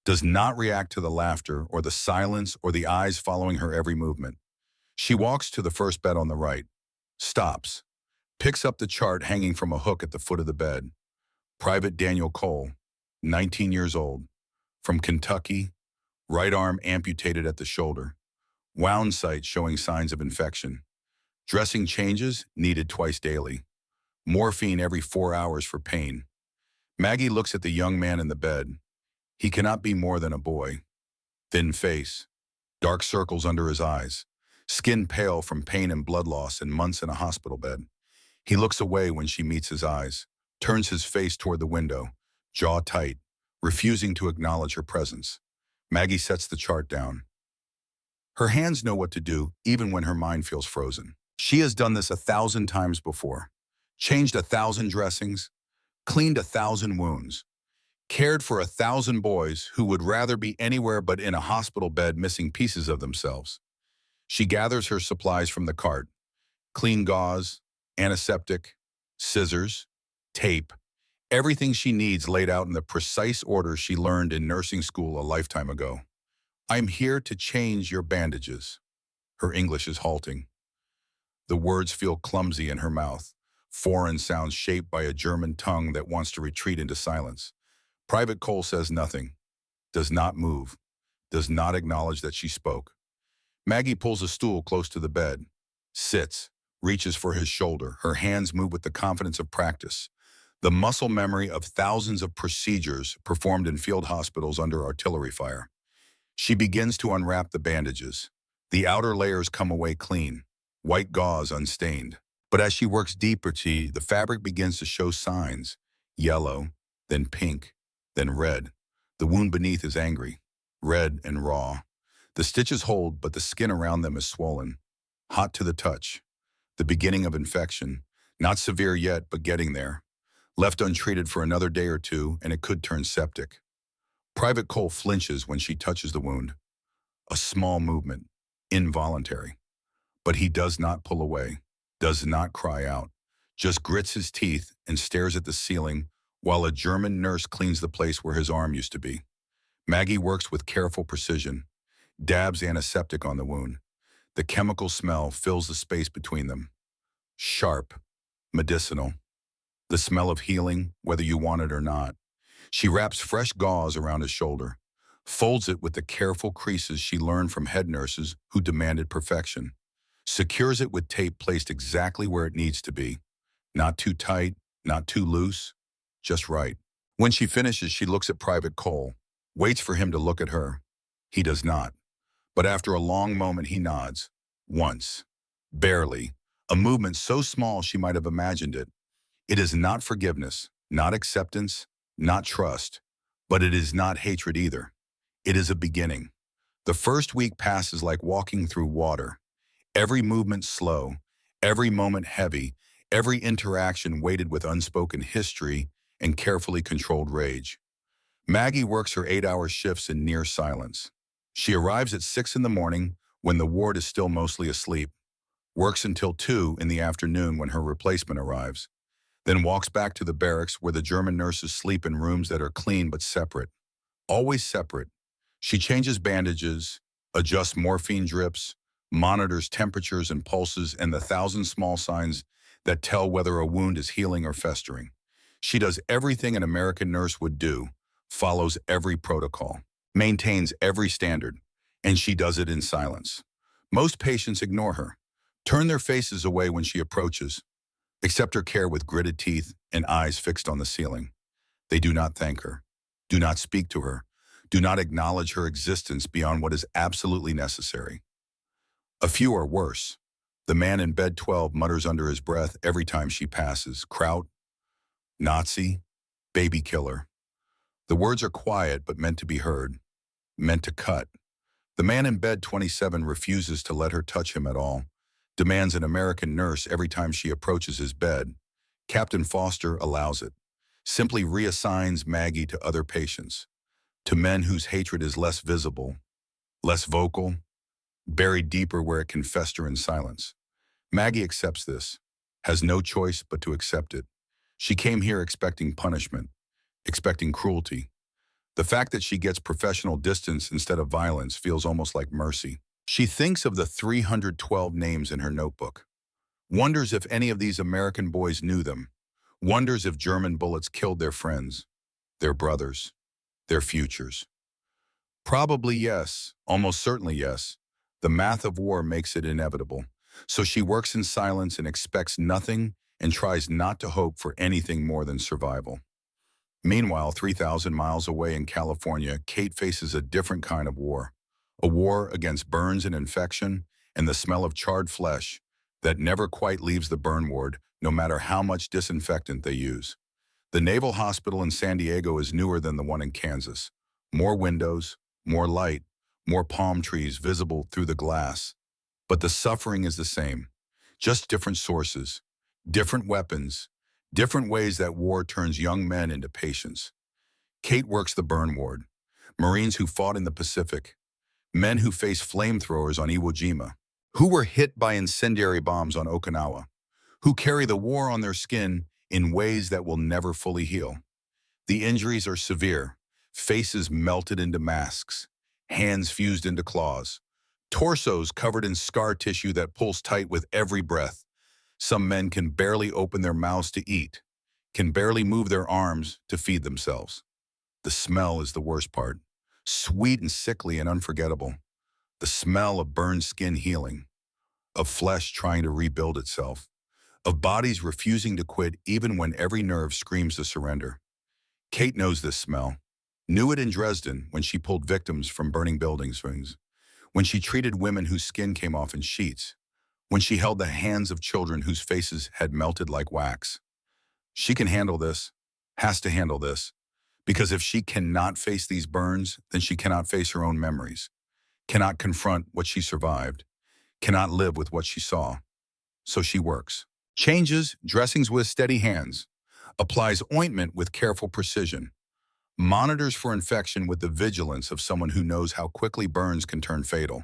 does not react to the laughter or the silence or the eyes following her every movement. She walks to the first bed on the right, stops, picks up the chart hanging from a hook at the foot of the bed. Private Daniel Cole, 19 years old, from Kentucky, right arm amputated at the shoulder, wound site showing signs of infection. Dressing changes needed twice daily. Morphine every 4 hours for pain. Maggie looks at the young man in the bed. He cannot be more than a boy. Thin face, dark circles under his eyes, skin pale from pain and blood loss and months in a hospital bed. He looks away when she meets his eyes, turns his face toward the window, jaw tight, refusing to acknowledge her presence. Maggie sets the chart down. Her hands know what to do, even when her mind feels frozen. She has done this 1,000 times before. Changed 1,000 dressings, cleaned 1,000 wounds, cared for 1,000 boys who would rather be anywhere but in a hospital bed missing pieces of themselves. She gathers her supplies from the cart, clean gauze, antiseptic, scissors, tape, everything she needs laid out in the precise order she learned in nursing school a lifetime ago. I'm here to change your bandages. Her English is halting. The words feel clumsy in her mouth, foreign sounds shaped by a German tongue that wants to retreat into silence. Private Cole says nothing, does not move, does not acknowledge that she spoke. Maggie pulls a stool close to the bed, sits, reaches for his shoulder. Her hands move with the confidence of practice, the muscle memory of thousands of procedures performed in field hospitals under artillery fire. She begins to unwrap the bandages. The outer layers come away clean, white gauze unstained. But as she works deeper, the fabric begins to show signs, yellow, then pink, then red. The wound beneath is angry, red and raw. The stitches hold, but the skin around them is swollen, hot to the touch. The beginning of infection, not severe yet, but getting there. Left untreated for another day or two, and it could turn septic. Private Cole flinches when she touches the wound. A small movement, involuntary. But he does not pull away, does not cry out, just grits his teeth and stares at the ceiling while a German nurse cleans the place where his arm used to be. Maggie works with careful precision, dabs antiseptic on the wound. The chemical smell fills the space between them. Sharp, medicinal. The smell of healing, whether you want it or not. She wraps fresh gauze around his shoulder, folds it with the careful creases she learned from head nurses who demanded perfection, secures it with tape placed exactly where it needs to be. Not too tight, not too loose, just right. When she finishes, she looks at Private Cole, waits for him to look at her. He does not. But after a long moment, he nods. Once. Barely. A movement so small she might have imagined it. It is not forgiveness, not acceptance, not trust, but it is not hatred either. It is a beginning. The first week passes like walking through water. Every movement slow, every moment heavy, every interaction weighted with unspoken history and carefully controlled rage. Maggie works her 8-hour shifts in near silence. She arrives at 6 in the morning when the ward is still mostly asleep, works until 2 in the afternoon when her replacement arrives, then walks back to the barracks where the German nurses sleep in rooms that are clean but separate. Always separate. She changes bandages, adjusts morphine drips, monitors temperatures and pulses and the thousand small signs that tell whether a wound is healing or festering. She does everything an American nurse would do, follows every protocol, maintains every standard, and she does it in silence. Most patients ignore her, turn their faces away when she approaches, accept her care with gritted teeth and eyes fixed on the ceiling. They do not thank her, do not speak to her, do not acknowledge her existence beyond what is absolutely necessary. A few are worse. The man in bed 12 mutters under his breath every time she passes, "Kraut, Nazi, baby killer." The words are quiet but meant to be heard, meant to cut. The man in bed 27 refuses to let her touch him at all, demands an American nurse every time she approaches his bed. Captain Foster allows it, simply reassigns Maggie to other patients, to men whose hatred is less visible, less vocal, buried deeper where it can fester in silence. Maggie accepts this, has no choice but to accept it. She came here expecting punishment, expecting cruelty. The fact that she gets professional distance instead of violence feels almost like mercy. She thinks of the 312 names in her notebook, wonders if any of these American boys knew them, wonders if German bullets killed their friends, their brothers, their futures. Probably yes, almost certainly yes. The math of war makes it inevitable. So she works in silence and expects nothing and tries not to hope for anything more than survival. Meanwhile, 3,000 miles away in California, Kate faces a different kind of war. A war against burns and infection and the smell of charred flesh that never quite leaves the burn ward, no matter how much disinfectant they use. The Naval Hospital in San Diego is newer than the one in Kansas. More windows, more light, more palm trees visible through the glass. But the suffering is the same, just different sources, different weapons, different ways that war turns young men into patients. Kate works the burn ward, Marines who fought in the Pacific, men who face flamethrowers on Iwo Jima, who were hit by incendiary bombs on Okinawa, who carry the war on their skin in ways that will never fully heal. The injuries are severe, faces melted into masks, hands fused into claws, torsos covered in scar tissue that pulls tight with every breath. Some men can barely open their mouths to eat, can barely move their arms to feed themselves. The smell is the worst part, sweet and sickly and unforgettable. The smell of burned skin healing, of flesh trying to rebuild itself, of bodies refusing to quit even when every nerve screams to surrender. Kate knows this smell, knew it in Dresden when she pulled victims from burning buildings, when she treated women whose skin came off in sheets, when she held the hands of children whose faces had melted like wax. She can handle this, has to handle this, because if she cannot face these burns, then she cannot face her own memories, cannot confront what she survived, cannot live with what she saw. So she works, changes dressings with steady hands, applies ointment with careful precision, monitors for infection with the vigilance of someone who knows how quickly burns can turn fatal.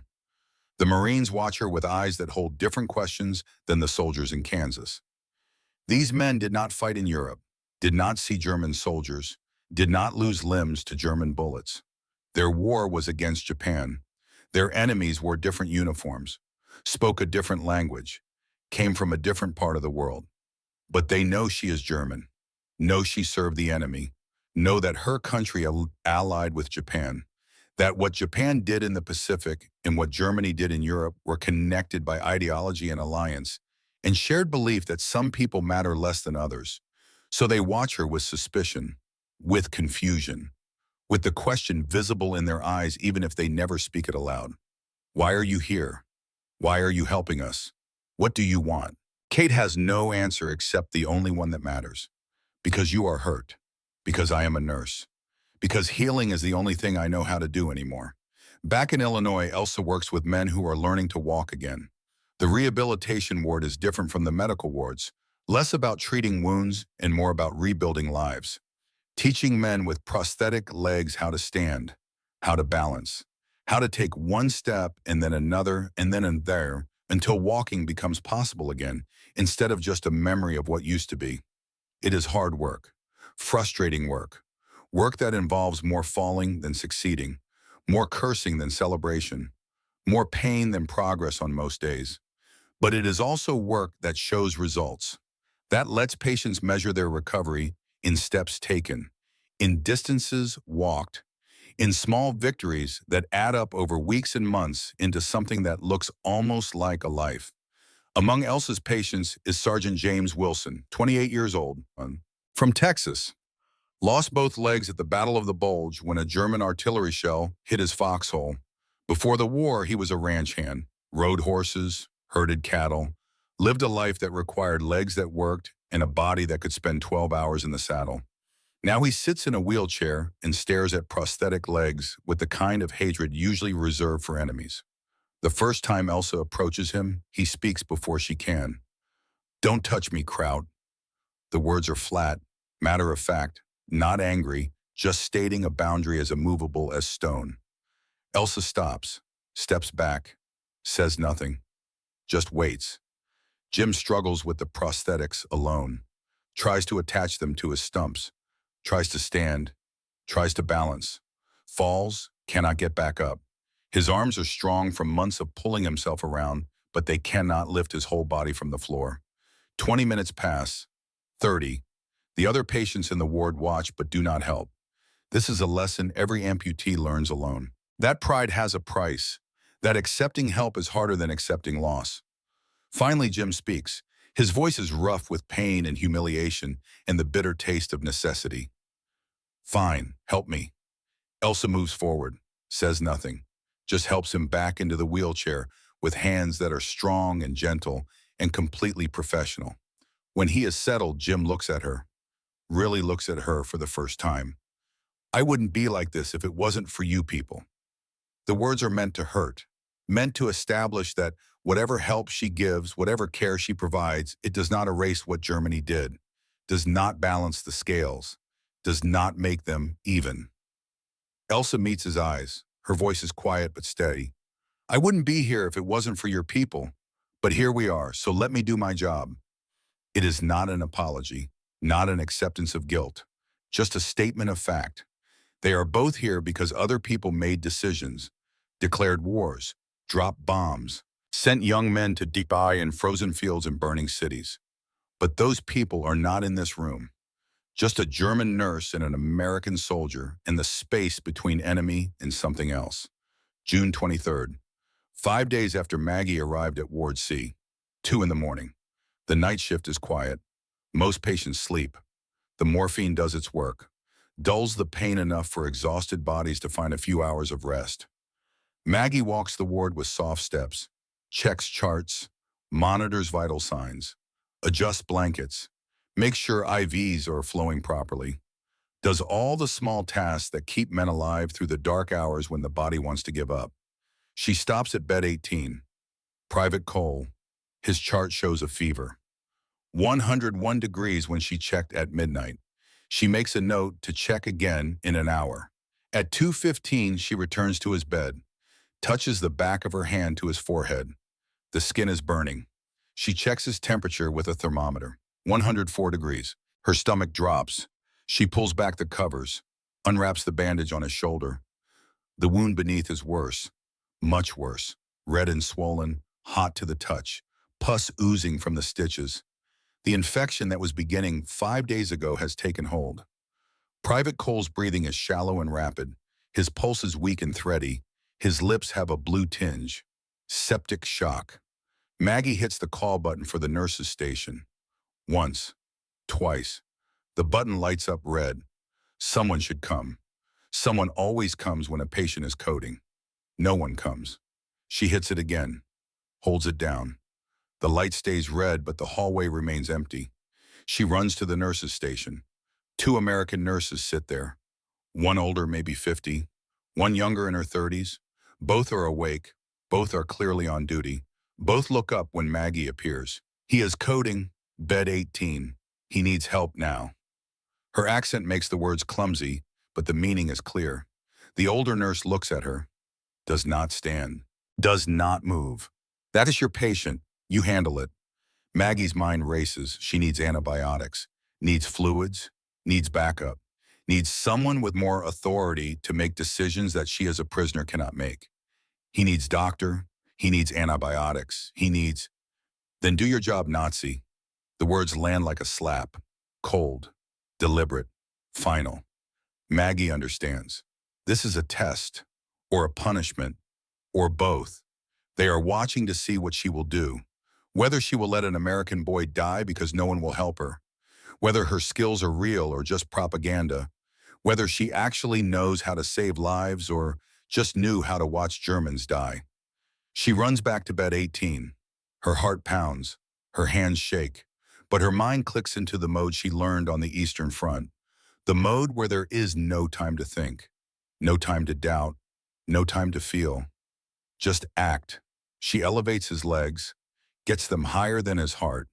The Marines watch her with eyes that hold different questions than the soldiers in Kansas. These men did not fight in Europe, did not see German soldiers, did not lose limbs to German bullets. Their war was against Japan. Their enemies wore different uniforms, spoke a different language, came from a different part of the world. But they know she is German, know she served the enemy, know that her country allied with Japan, that what Japan did in the Pacific and what Germany did in Europe were connected by ideology and alliance, and shared belief that some people matter less than others. So they watch her with suspicion, with confusion, with the question visible in their eyes even if they never speak it aloud. Why are you here? Why are you helping us? What do you want? Kate has no answer except the only one that matters. Because you are hurt. Because I am a nurse. Because healing is the only thing I know how to do anymore. Back in Illinois, Elsa works with men who are learning to walk again. The rehabilitation ward is different from the medical wards. Less about treating wounds and more about rebuilding lives. Teaching men with prosthetic legs how to stand, how to balance, how to take one step and then another and then there until walking becomes possible again, instead of just a memory of what used to be. It is hard work, frustrating work, work that involves more falling than succeeding, more cursing than celebration, more pain than progress on most days. But it is also work that shows results, that lets patients measure their recovery in steps taken, in distances walked, in small victories that add up over weeks and months into something that looks almost like a life. Among Elsa's patients is Sergeant James Wilson, 28 years old, from Texas. Lost both legs at the Battle of the Bulge when a German artillery shell hit his foxhole. Before the war, he was a ranch hand, rode horses, herded cattle, lived a life that required legs that worked and a body that could spend 12 hours in the saddle. Now he sits in a wheelchair and stares at prosthetic legs with the kind of hatred usually reserved for enemies. The first time Elsa approaches him, he speaks before she can. "Don't touch me, Kraut." The words are flat, matter of fact, not angry, just stating a boundary as immovable as stone. Elsa stops, steps back, says nothing, just waits. Jim struggles with the prosthetics alone, tries to attach them to his stumps, tries to stand, tries to balance, falls, cannot get back up. His arms are strong from months of pulling himself around, but they cannot lift his whole body from the floor. 20 minutes pass, 30. The other patients in the ward watch but do not help. This is a lesson every amputee learns alone. That pride has a price. That accepting help is harder than accepting loss. Finally, Jim speaks. His voice is rough with pain and humiliation and the bitter taste of necessity. "Fine, help me." Elsa moves forward, says nothing, just helps him back into the wheelchair with hands that are strong and gentle and completely professional. When he is settled, Jim looks at her, really looks at her for the first time. "I wouldn't be like this if it wasn't for you people." The words are meant to hurt, meant to establish that whatever help she gives, whatever care she provides, it does not erase what Germany did, does not balance the scales, does not make them even. Elsa meets his eyes. Her voice is quiet but steady. "I wouldn't be here if it wasn't for your people, but here we are, so let me do my job." It is not an apology, not an acceptance of guilt, just a statement of fact. They are both here because other people made decisions, declared wars, dropped bombs, sent young men to die in frozen fields and burning cities. But those people are not in this room. Just a German nurse and an American soldier and the space between enemy and something else. June 23rd. 5 days after Maggie arrived at Ward C. 2 in the morning. The night shift is quiet. Most patients sleep. The morphine does its work, dulls the pain enough for exhausted bodies to find a few hours of rest. Maggie walks the ward with soft steps, checks charts, monitors vital signs, adjusts blankets, makes sure IVs are flowing properly, does all the small tasks that keep men alive through the dark hours when the body wants to give up. She stops at bed 18. Private Cole. His chart shows a fever. 101 degrees when she checked at midnight. She makes a note to check again in an hour. At 2:15, she returns to his bed, touches the back of her hand to his forehead. The skin is burning. She checks his temperature with a thermometer. 104 degrees. Her stomach drops. She pulls back the covers, unwraps the bandage on his shoulder. The wound beneath is worse, much worse, red and swollen, hot to the touch, pus oozing from the stitches. The infection that was beginning 5 days ago has taken hold. Private Cole's breathing is shallow and rapid. His pulse is weak and thready. His lips have a blue tinge. Septic shock. Maggie hits the call button for the nurse's station. Once, twice. The button lights up red. Someone should come. Someone always comes when a patient is coding. No one comes. She hits it again, holds it down. The light stays red, but the hallway remains empty. She runs to the nurse's station. 2 American nurses sit there. One older, maybe 50. One younger in her 30s. Both are awake. Both are clearly on duty. Both look up when Maggie appears. He is coding. Bed 18. He needs help now. Her accent makes the words clumsy, but the meaning is clear. The older nurse looks at her, does not stand, does not move. That is your patient. You handle it. Maggie's mind races. She needs antibiotics, needs fluids, needs backup, needs someone with more authority to make decisions that she as a prisoner cannot make. He needs doctor. He needs antibiotics. He needs, then do your job, Nazi. The words land like a slap. Cold, deliberate, final. Maggie understands. This is a test, or a punishment, or both. They are watching to see what she will do. Whether she will let an American boy die because no one will help her. Whether her skills are real or just propaganda. Whether she actually knows how to save lives or just knew how to watch Germans die. She runs back to bed 18. Her heart pounds. Her hands shake. But her mind clicks into the mode she learned on the Eastern Front. The mode where there is no time to think. No time to doubt. No time to feel. Just act. She elevates his legs, gets them higher than his heart,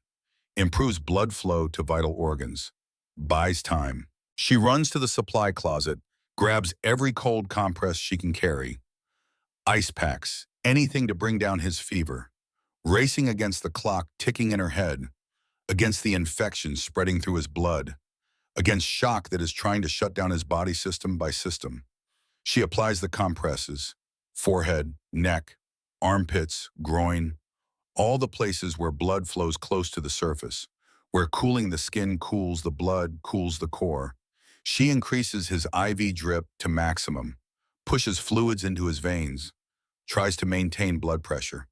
improves blood flow to vital organs, buys time. She runs to the supply closet, grabs every cold compress she can carry, ice packs, anything to bring down his fever, racing against the clock ticking in her head, against the infection spreading through his blood, against shock that is trying to shut down his body system by system. She applies the compresses, forehead, neck, armpits, groin, all the places where blood flows close to the surface, where cooling the skin cools the blood, cools the core. She increases his IV drip to maximum, pushes fluids into his veins, tries to maintain blood pressure,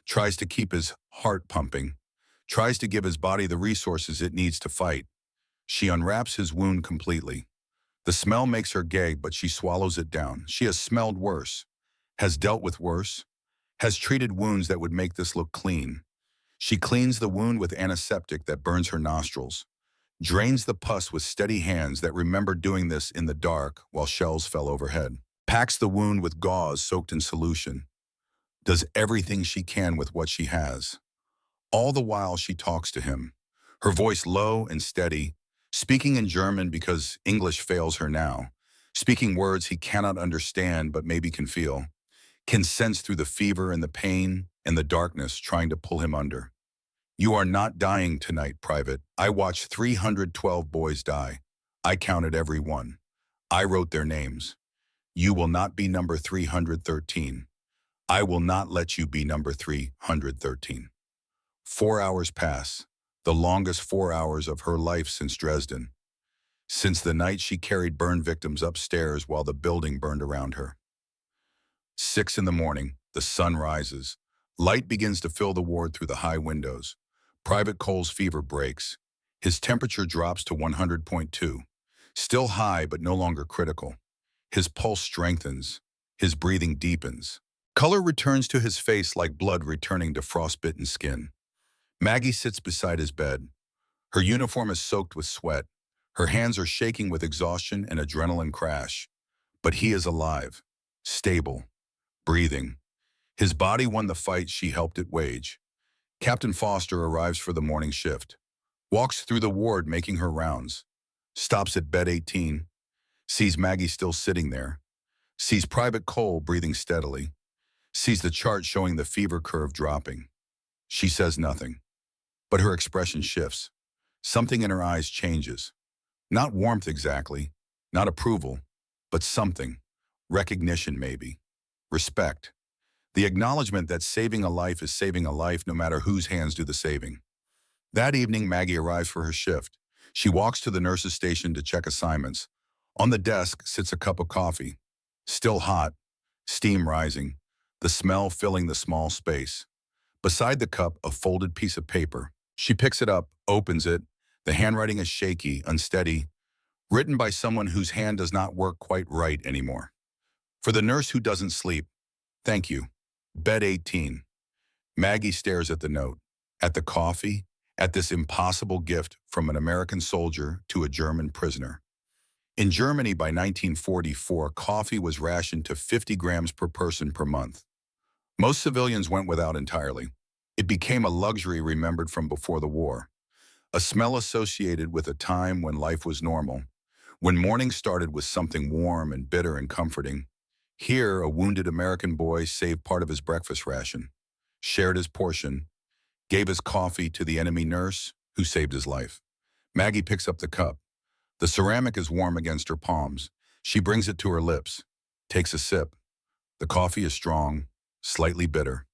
tries to keep his heart pumping, tries to give his body the resources it needs to fight. She unwraps his wound completely. The smell makes her gag, but she swallows it down. She has smelled worse, has dealt with worse, has treated wounds that would make this look clean. She cleans the wound with antiseptic that burns her nostrils, drains the pus with steady hands that remember doing this in the dark while shells fell overhead, packs the wound with gauze soaked in solution, does everything she can with what she has. All the while she talks to him, her voice low and steady, speaking in German because English fails her now, speaking words he cannot understand but maybe can feel, can sense through the fever and the pain and the darkness trying to pull him under. You are not dying tonight, Private. I watched 312 boys die. I counted every one. I wrote their names. You will not be number 313. I will not let you be number 313. 4 hours pass, the longest 4 hours of her life since Dresden, since the night she carried burned victims upstairs while the building burned around her. 6 in the morning, the sun rises. Light begins to fill the ward through the high windows. Private Cole's fever breaks. His temperature drops to 100.2, still high but no longer critical. His pulse strengthens. His breathing deepens. Color returns to his face like blood returning to frostbitten skin. Maggie sits beside his bed. Her uniform is soaked with sweat. Her hands are shaking with exhaustion and adrenaline crash. But he is alive, stable, breathing. His body won the fight she helped it wage. Captain Foster arrives for the morning shift, walks through the ward making her rounds, stops at bed 18, sees Maggie still sitting there, sees Private Cole breathing steadily, sees the chart showing the fever curve dropping. She says nothing, but her expression shifts. Something in her eyes changes. Not warmth exactly, not approval, but something. Recognition maybe. Respect. The acknowledgement that saving a life is saving a life no matter whose hands do the saving. That evening, Maggie arrives for her shift. She walks to the nurse's station to check assignments. On the desk sits a cup of coffee. Still hot, steam rising, the smell filling the small space. Beside the cup, a folded piece of paper. She picks it up, opens it. The handwriting is shaky, unsteady, written by someone whose hand does not work quite right anymore. For the nurse who doesn't sleep, thank you. Bed 18. Maggie stares at the note, at the coffee, at this impossible gift from an American soldier to a German prisoner. In Germany by 1944, coffee was rationed to 50 grams per person per month. Most civilians went without entirely. It became a luxury remembered from before the war. a smell associated with a time when life was normal, when morning started with something warm and bitter and comforting. Here, a wounded American boy saved part of his breakfast ration, shared his portion, gave his coffee to the enemy nurse who saved his life. Maggie picks up the cup. The ceramic is warm against her palms. She brings it to her lips, takes a sip. The coffee is strong, slightly bitter.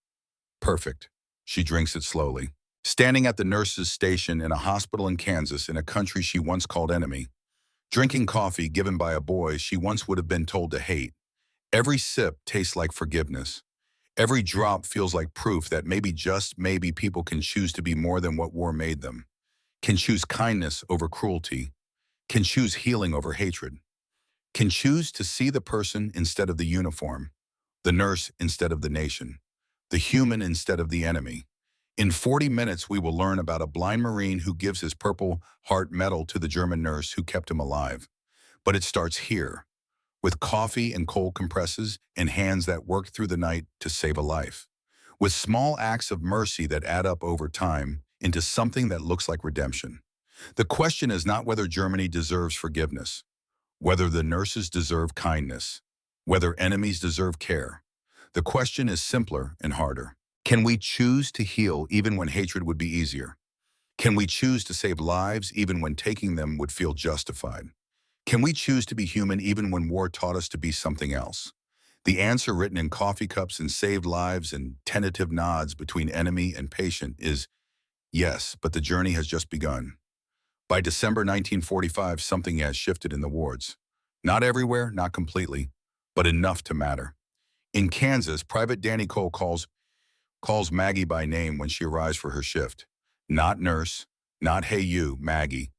Perfect. She drinks it slowly. Standing at the nurse's station in a hospital in Kansas in a country she once called enemy, drinking coffee given by a boy she once would have been told to hate. Every sip tastes like forgiveness. Every drop feels like proof that maybe, just maybe, people can choose to be more than what war made them, can choose kindness over cruelty, can choose healing over hatred, can choose to see the person instead of the uniform, the nurse instead of the nation, the human instead of the enemy. In 40 minutes, we will learn about a blind Marine who gives his Purple Heart medal to the German nurse who kept him alive. But it starts here, with coffee and cold compresses and hands that work through the night to save a life, with small acts of mercy that add up over time into something that looks like redemption. The question is not whether Germany deserves forgiveness, whether the nurses deserve kindness, whether enemies deserve care. The question is simpler and harder. Can we choose to heal even when hatred would be easier? Can we choose to save lives even when taking them would feel justified? Can we choose to be human even when war taught us to be something else? The answer, written in coffee cups and saved lives and tentative nods between enemy and patient, is yes, but the journey has just begun. By December 1945, something has shifted in the wards. Not everywhere, not completely, but enough to matter. In Kansas, Private Danny Cole calls Maggie by name when she arrives for her shift. Not nurse, not hey you, Maggie.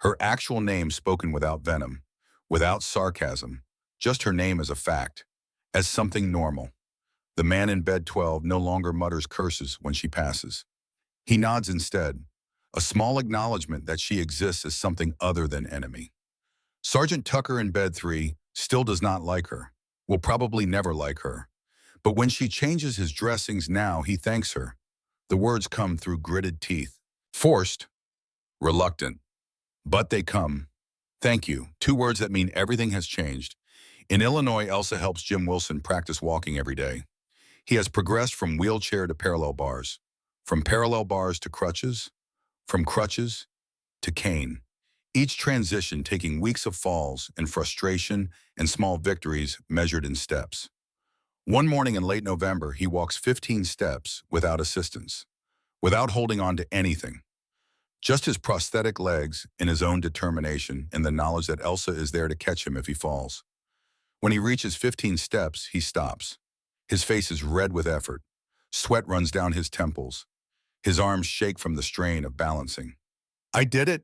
Her actual name spoken without venom, without sarcasm, just her name as a fact, as something normal. The man in bed 12 no longer mutters curses when she passes. He nods instead, a small acknowledgement that she exists as something other than enemy. Sergeant Tucker in bed 3 still does not like her, will probably never like her. But when she changes his dressings now, he thanks her. The words come through gritted teeth. Forced, reluctant, but they come. Thank you, 2 words that mean everything has changed. In Illinois, Elsa helps Jim Wilson practice walking every day. He has progressed from wheelchair to parallel bars, from parallel bars to crutches, from crutches to cane. Each transition taking weeks of falls and frustration and small victories measured in steps. One morning in late November, he walks 15 steps without assistance, without holding on to anything. Just his prosthetic legs and his own determination and the knowledge that Elsa is there to catch him if he falls. When he reaches 15 steps, he stops. His face is red with effort. Sweat runs down his temples. His arms shake from the strain of balancing. I did it.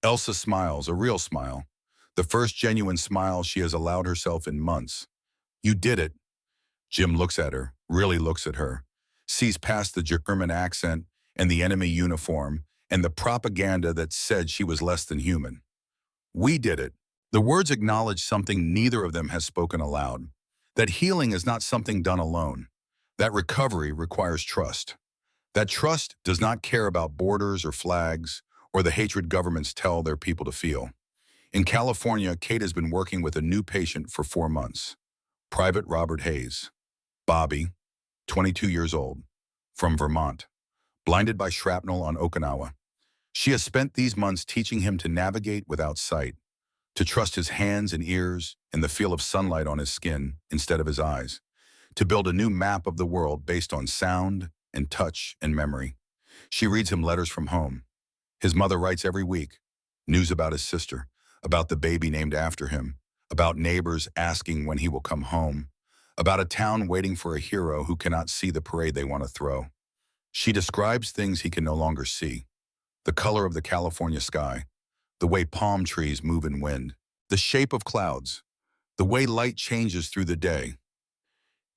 Elsa smiles, a real smile. The first genuine smile she has allowed herself in months. You did it. Jim looks at her, really looks at her, sees past the German accent and the enemy uniform and the propaganda that said she was less than human. We did it. The words acknowledge something neither of them has spoken aloud. That healing is not something done alone. That recovery requires trust. That trust does not care about borders or flags or the hatred governments tell their people to feel. In California, Kate has been working with a new patient for 4 months. Private Robert Hayes. Bobby, 22 years old, from Vermont, blinded by shrapnel on Okinawa. She has spent these months teaching him to navigate without sight, to trust his hands and ears and the feel of sunlight on his skin instead of his eyes, to build a new map of the world based on sound and touch and memory. She reads him letters from home. His mother writes every week, news about his sister, about the baby named after him, about neighbors asking when he will come home, about a town waiting for a hero who cannot see the parade they want to throw. She describes things he can no longer see. The color of the California sky, the way palm trees move in wind, the shape of clouds, the way light changes through the day.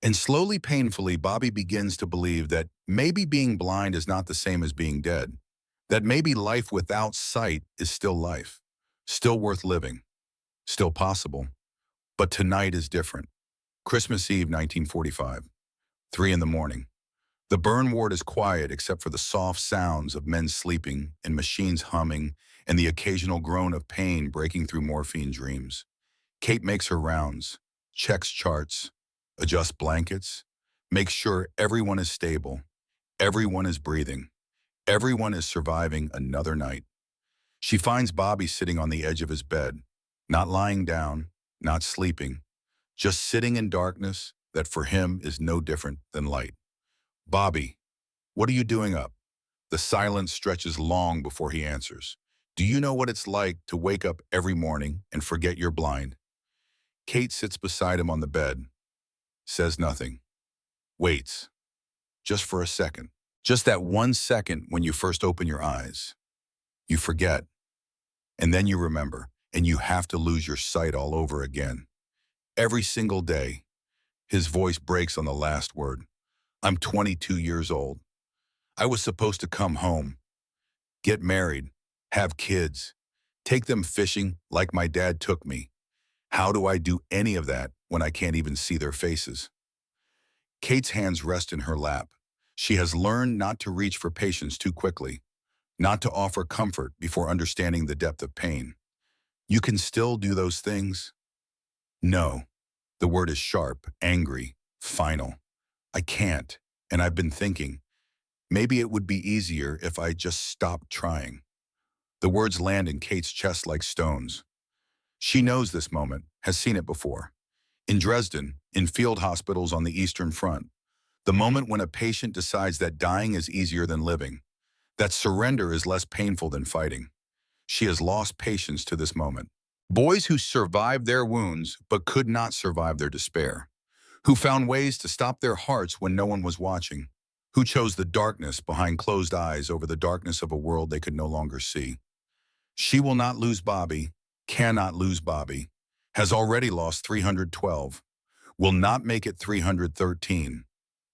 And slowly, painfully, Bobby begins to believe that maybe being blind is not the same as being dead, that maybe life without sight is still life, still worth living, still possible. But tonight is different. Christmas Eve, 1945, 3 in the morning. The burn ward is quiet except for the soft sounds of men sleeping and machines humming and the occasional groan of pain breaking through morphine dreams. Kate makes her rounds, checks charts, adjusts blankets, makes sure everyone is stable, everyone is breathing, everyone is surviving another night. She finds Bobby sitting on the edge of his bed, not lying down, not sleeping, just sitting in darkness that for him is no different than light. Bobby, what are you doing up? The silence stretches long before he answers. Do you know what it's like to wake up every morning and forget you're blind? Kate sits beside him on the bed, says nothing, waits, just for a second. Just that 1 second when you first open your eyes. You forget, and then you remember, and you have to lose your sight all over again. Every single day, his voice breaks on the last word. I'm 22 years old. I was supposed to come home, get married, have kids, take them fishing like my dad took me. How do I do any of that when I can't even see their faces? Kate's hands rest in her lap. She has learned not to reach for patience too quickly, not to offer comfort before understanding the depth of pain. You can still do those things? No. The word is sharp, angry, final. I can't, and I've been thinking, maybe it would be easier if I just stopped trying. The words land in Kate's chest like stones. She knows this moment, has seen it before. In Dresden, in field hospitals on the Eastern Front, the moment when a patient decides that dying is easier than living, that surrender is less painful than fighting. She has lost patience to this moment. Boys who survived their wounds but could not survive their despair, who found ways to stop their hearts when no one was watching, who chose the darkness behind closed eyes over the darkness of a world they could no longer see. She will not lose Bobby, cannot lose Bobby, has already lost 312, will not make it 313.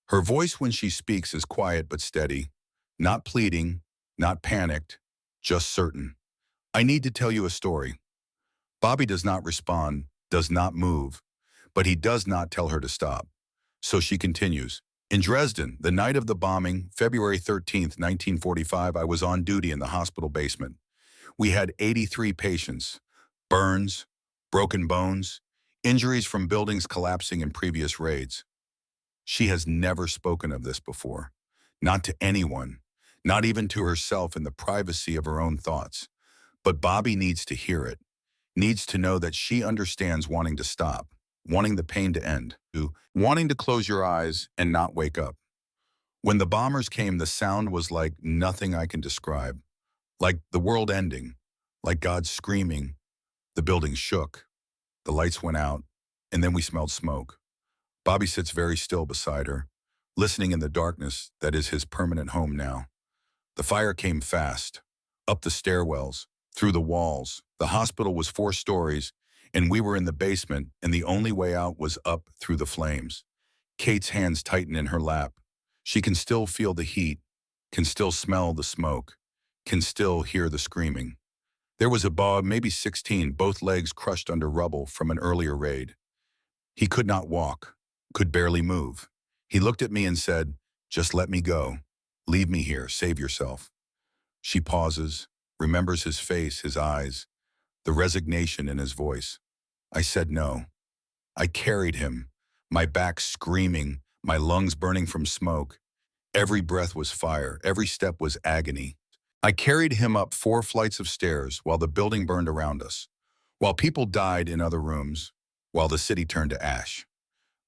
Her voice when she speaks is quiet but steady, not pleading, not panicked, just certain. I need to tell you a story. Bobby does not respond, does not move, but he does not tell her to stop. So she continues. In Dresden, the night of the bombing, February 13th, 1945, I was on duty in the hospital basement. We had 83 patients, burns, broken bones, injuries from buildings collapsing in previous raids. She has never spoken of this before, not to anyone, not even to herself in the privacy of her own thoughts. But Bobby needs to hear it, needs to know that she understands wanting to stop, wanting the pain to end, wanting to close your eyes and not wake up. When the bombers came, the sound was like nothing I can describe, like the world ending, like God screaming. The building shook, the lights went out, and then we smelled smoke. Bobby sits very still beside her, listening in the darkness that is his permanent home now. The fire came fast, up the stairwells, through the walls. The hospital was 4 stories, and we were in the basement, and the only way out was up through the flames. Kate's hands tighten in her lap. She can still feel the heat, can still smell the smoke, can still hear the screaming. There was a boy, maybe 16, both legs crushed under rubble from an earlier raid. He could not walk, could barely move. He looked at me and said, "Just let me go. Leave me here, save yourself." She pauses, remembers his face, his eyes, the resignation in his voice. I said no. I carried him, my back screaming, my lungs burning from smoke. Every breath was fire, every step was agony. I carried him up 4 flights of stairs while the building burned around us, while people died in other rooms, while the city turned to ash.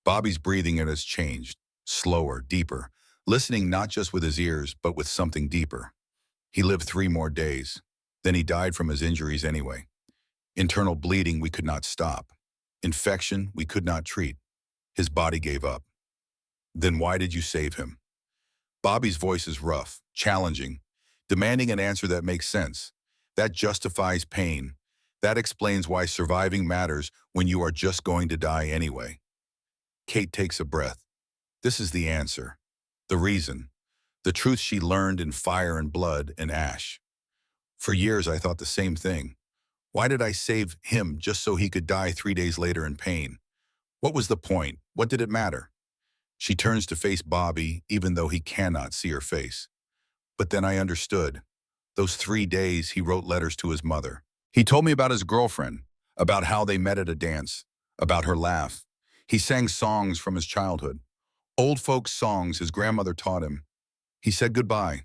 Bobby's breathing has changed, slower, deeper, listening not just with his ears, but with something deeper. He lived 3 more days. Then he died from his injuries anyway. Internal bleeding we could not stop. Infection we could not treat. His body gave up. Then why did you save him? Bobby's voice is rough, challenging, demanding an answer that makes sense. That justifies pain. That explains why surviving matters when you are just going to die anyway. Kate takes a breath. This is the answer. The reason. The truth she learned in fire and blood and ash. For years I thought the same thing. Why did I save him just so he could die 3 days later in pain? What was the point? What did it matter? She turns to face Bobby, even though he cannot see her face. But then I understood. Those 3 days, he wrote letters to his mother. He told me about his girlfriend, about how they met at a dance, about her laugh. He sang songs from his childhood, old folk songs his grandmother taught him. He said goodbye.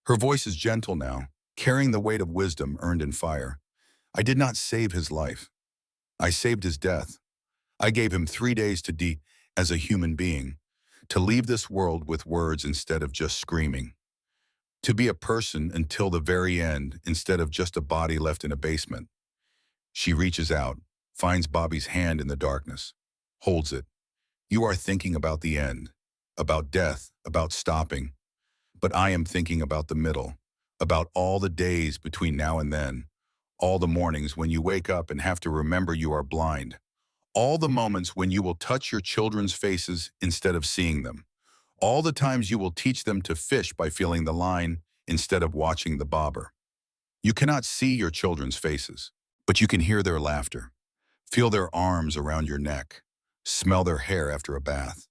Her voice is gentle now, carrying the weight of wisdom earned in fire. I did not save his life. I saved his death. I gave him 3 days to as a human being, to leave this world with words instead of just screaming, to be a person until the very end instead of just a body left in a basement. She reaches out, finds Bobby's hand in the darkness, holds it. You are thinking about the end, about death, about stopping. But I am thinking about the middle, about all the days between now and then, all the mornings when you wake up and have to remember you are blind, all the moments when you will touch your children's faces instead of seeing them, all the times you will teach them to fish by feeling the line instead of watching the bobber. You cannot see your children's faces, but you can hear their laughter, feel their arms around your neck, smell their hair after a bath.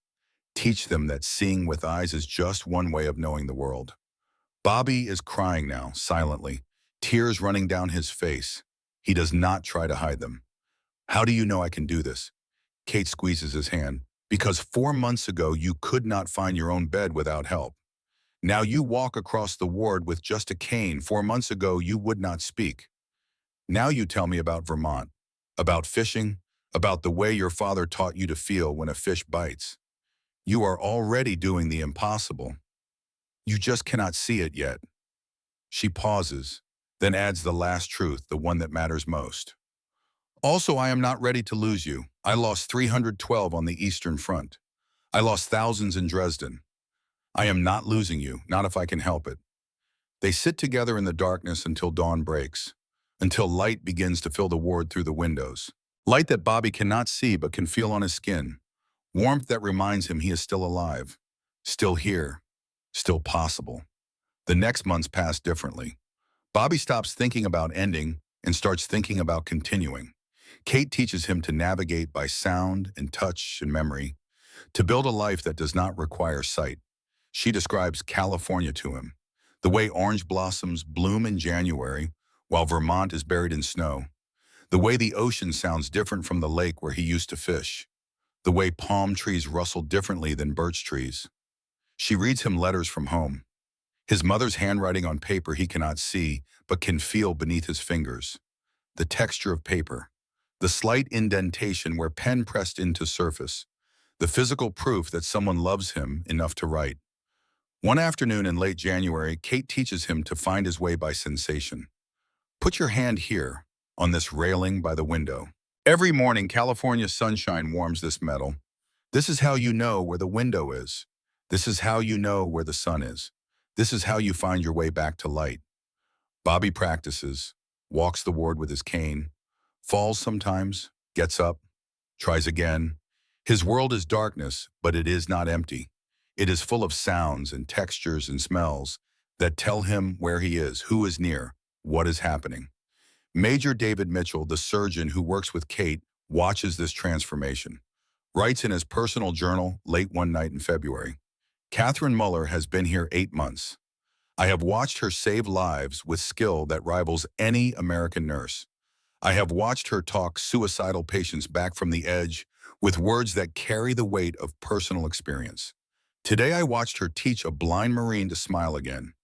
Teach them that seeing with eyes is just one way of knowing the world. Bobby is crying now, silently, tears running down his face. He does not try to hide them. How do you know I can do this? Kate squeezes his hand. Because 4 months ago you could not find your own bed without help. Now you walk across the ward with just a cane. 4 months ago you would not speak. Now you tell me about Vermont, about fishing, about the way your father taught you to feel when a fish bites. You are already doing the impossible. You just cannot see it yet. She pauses, then adds the last truth, the one that matters most. Also, I am not ready to lose you. I lost 312 on the Eastern Front. I lost thousands in Dresden. I am not losing you, not if I can help it. They sit together in the darkness until dawn breaks, until light begins to fill the ward through the windows. Light that Bobby cannot see but can feel on his skin. Warmth that reminds him he is still alive, still here, still possible. The next months pass differently. Bobby stops thinking about ending and starts thinking about continuing. Kate teaches him to navigate by sound and touch and memory, to build a life that does not require sight. She describes California to him, the way orange blossoms bloom in January while Vermont is buried in snow, the way the ocean sounds different from the lake where he used to fish, the way palm trees rustle differently than birch trees. She reads him letters from home, his mother's handwriting on paper he cannot see but can feel beneath his fingers, the texture of paper, the slight indentation where pen pressed into surface, the physical proof that someone loves him enough to write. One afternoon in late January, Kate teaches him to find his way by sensation. Put your hand here, on this railing by the window. Every morning, California sunshine warms this metal. This is how you know where the window is. This is how you know where the sun is. This is how you find your way back to light. Bobby practices, walks the ward with his cane, falls sometimes, gets up, tries again. His world is darkness, but it is not empty. It is full of sounds and textures and smells that tell him where he is, who is near, what is happening. Major David Mitchell, the surgeon who works with Kate, watches this transformation. Writes in his personal journal late one night in February, Catherine Muller has been here 8 months. I have watched her save lives with skill that rivals any American nurse. I have watched her talk suicidal patients back from the edge with words that carry the weight of personal experience. Today I watched her teach a blind Marine to smile again.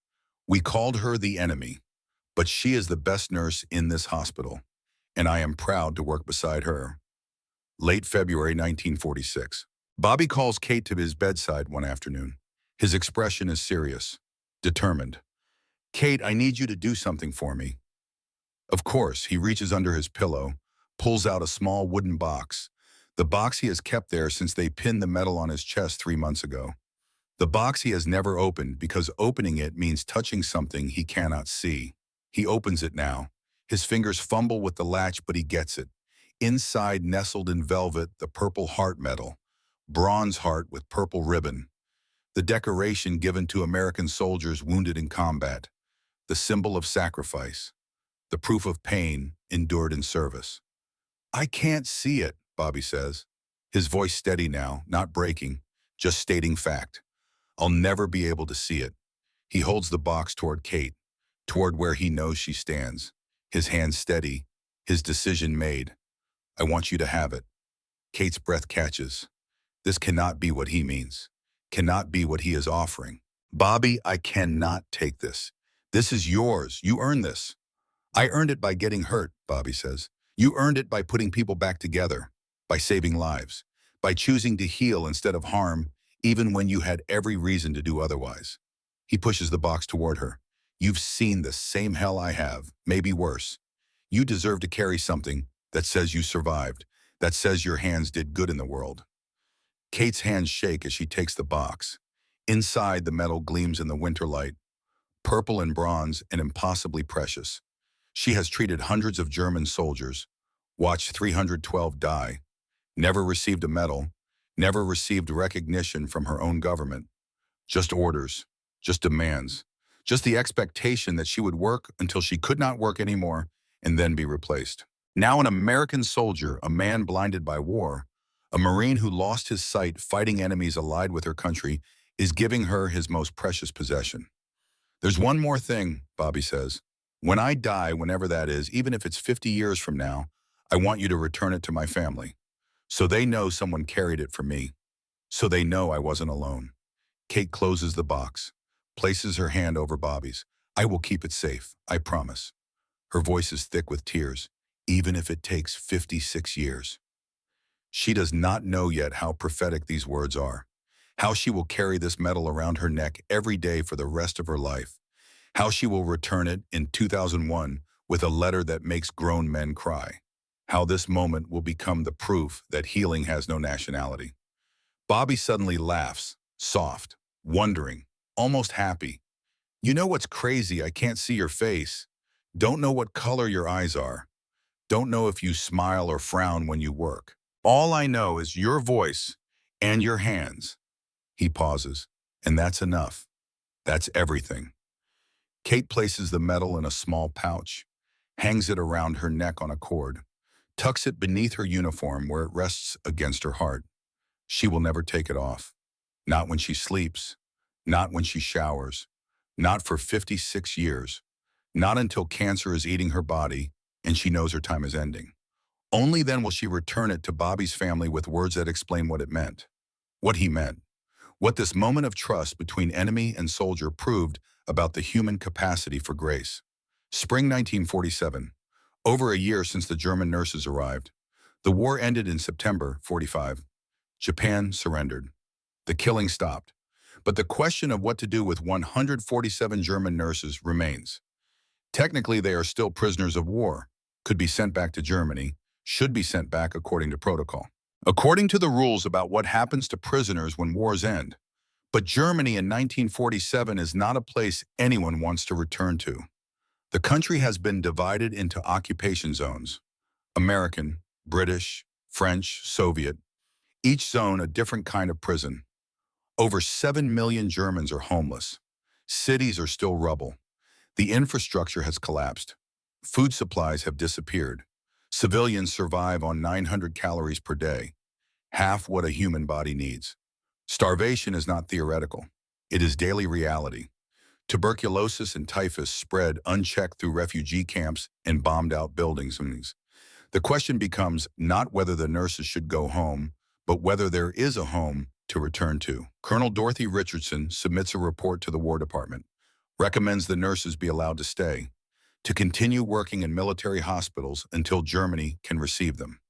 We called her the enemy, but she is the best nurse in this hospital, and I am proud to work beside her. Late February 1946. Bobby calls Kate to his bedside one afternoon. His expression is serious, determined. Kate, I need you to do something for me. Of course, he reaches under his pillow, pulls out a small wooden box, the box he has kept there since they pinned the metal on his chest 3 months ago. The box he has never opened because opening it means touching something he cannot see. He opens it now. His fingers fumble with the latch, but he gets it. Inside, nestled in velvet, the purple heart medal, bronze heart with purple ribbon, the decoration given to American soldiers wounded in combat, the symbol of sacrifice, the proof of pain endured in service. I can't see it, Bobby says, his voice steady now, not breaking, just stating fact. I'll never be able to see it. He holds the box toward Kate, toward where he knows she stands. His hand steady, his decision made. I want you to have it. Kate's breath catches. This cannot be what he means. Cannot be what he is offering. Bobby, I cannot take this. This is yours. You earned this. I earned it by getting hurt, Bobby says. You earned it by putting people back together, by saving lives, by choosing to heal instead of harm, even when you had every reason to do otherwise. He pushes the box toward her. You've seen the same hell I have, maybe worse. You deserve to carry something that says you survived, that says your hands did good in the world. Kate's hands shake as she takes the box. Inside, the metal gleams in the winter light, purple and bronze and impossibly precious. She has treated hundreds of German soldiers, watched 312 die, never received a medal, never received recognition from her own government. Just orders, just demands, just the expectation that she would work until she could not work anymore and then be replaced. Now an American soldier, a man blinded by war, a Marine who lost his sight fighting enemies allied with her country, is giving her his most precious possession. There's one more thing, Bobby says. When I die, whenever that is, even if it's 50 years from now, I want you to return it to my family. So they know someone carried it for me. So they know I wasn't alone. Kate closes the box, places her hand over Bobby's. I will keep it safe, I promise. Her voice is thick with tears, even if it takes 56 years. She does not know yet how prophetic these words are, how she will carry this medal around her neck every day for the rest of her life, how she will return it in 2001 with a letter that makes grown men cry, how this moment will become the proof that healing has no nationality. Bobby suddenly laughs, soft, wondering, almost happy. You know what's crazy? I can't see your face. Don't know what color your eyes are. Don't know if you smile or frown when you work. All I know is your voice and your hands. He pauses, and that's enough. That's everything. Kate places the medal in a small pouch, hangs it around her neck on a cord, tucks it beneath her uniform where it rests against her heart. She will never take it off. Not when she sleeps, not when she showers, not for 56 years, not until cancer is eating her body and she knows her time is ending. Only then will she return it to Bobby's family with words that explain what it meant, what he meant, what this moment of trust between enemy and soldier proved about the human capacity for grace. Spring 1947, over a year since the German nurses arrived. The war ended in September 45. Japan surrendered. The killing stopped. But the question of what to do with 147 German nurses remains. Technically, they are still prisoners of war, could be sent back to Germany, should be sent back according to protocol. According to the rules about what happens to prisoners when wars end. But Germany in 1947 is not a place anyone wants to return to. The country has been divided into occupation zones. American, British, French, Soviet, each zone a different kind of prison. Over 7 million Germans are homeless. Cities are still rubble. The infrastructure has collapsed. Food supplies have disappeared. Civilians survive on 900 calories per day, half what a human body needs. Starvation is not theoretical. It is daily reality. Tuberculosis and typhus spread unchecked through refugee camps and bombed-out buildings. The question becomes not whether the nurses should go home, but whether there is a home to return to. Colonel Dorothy Richardson submits a report to the War Department, recommends the nurses be allowed to stay, to continue working in military hospitals until Germany can receive them,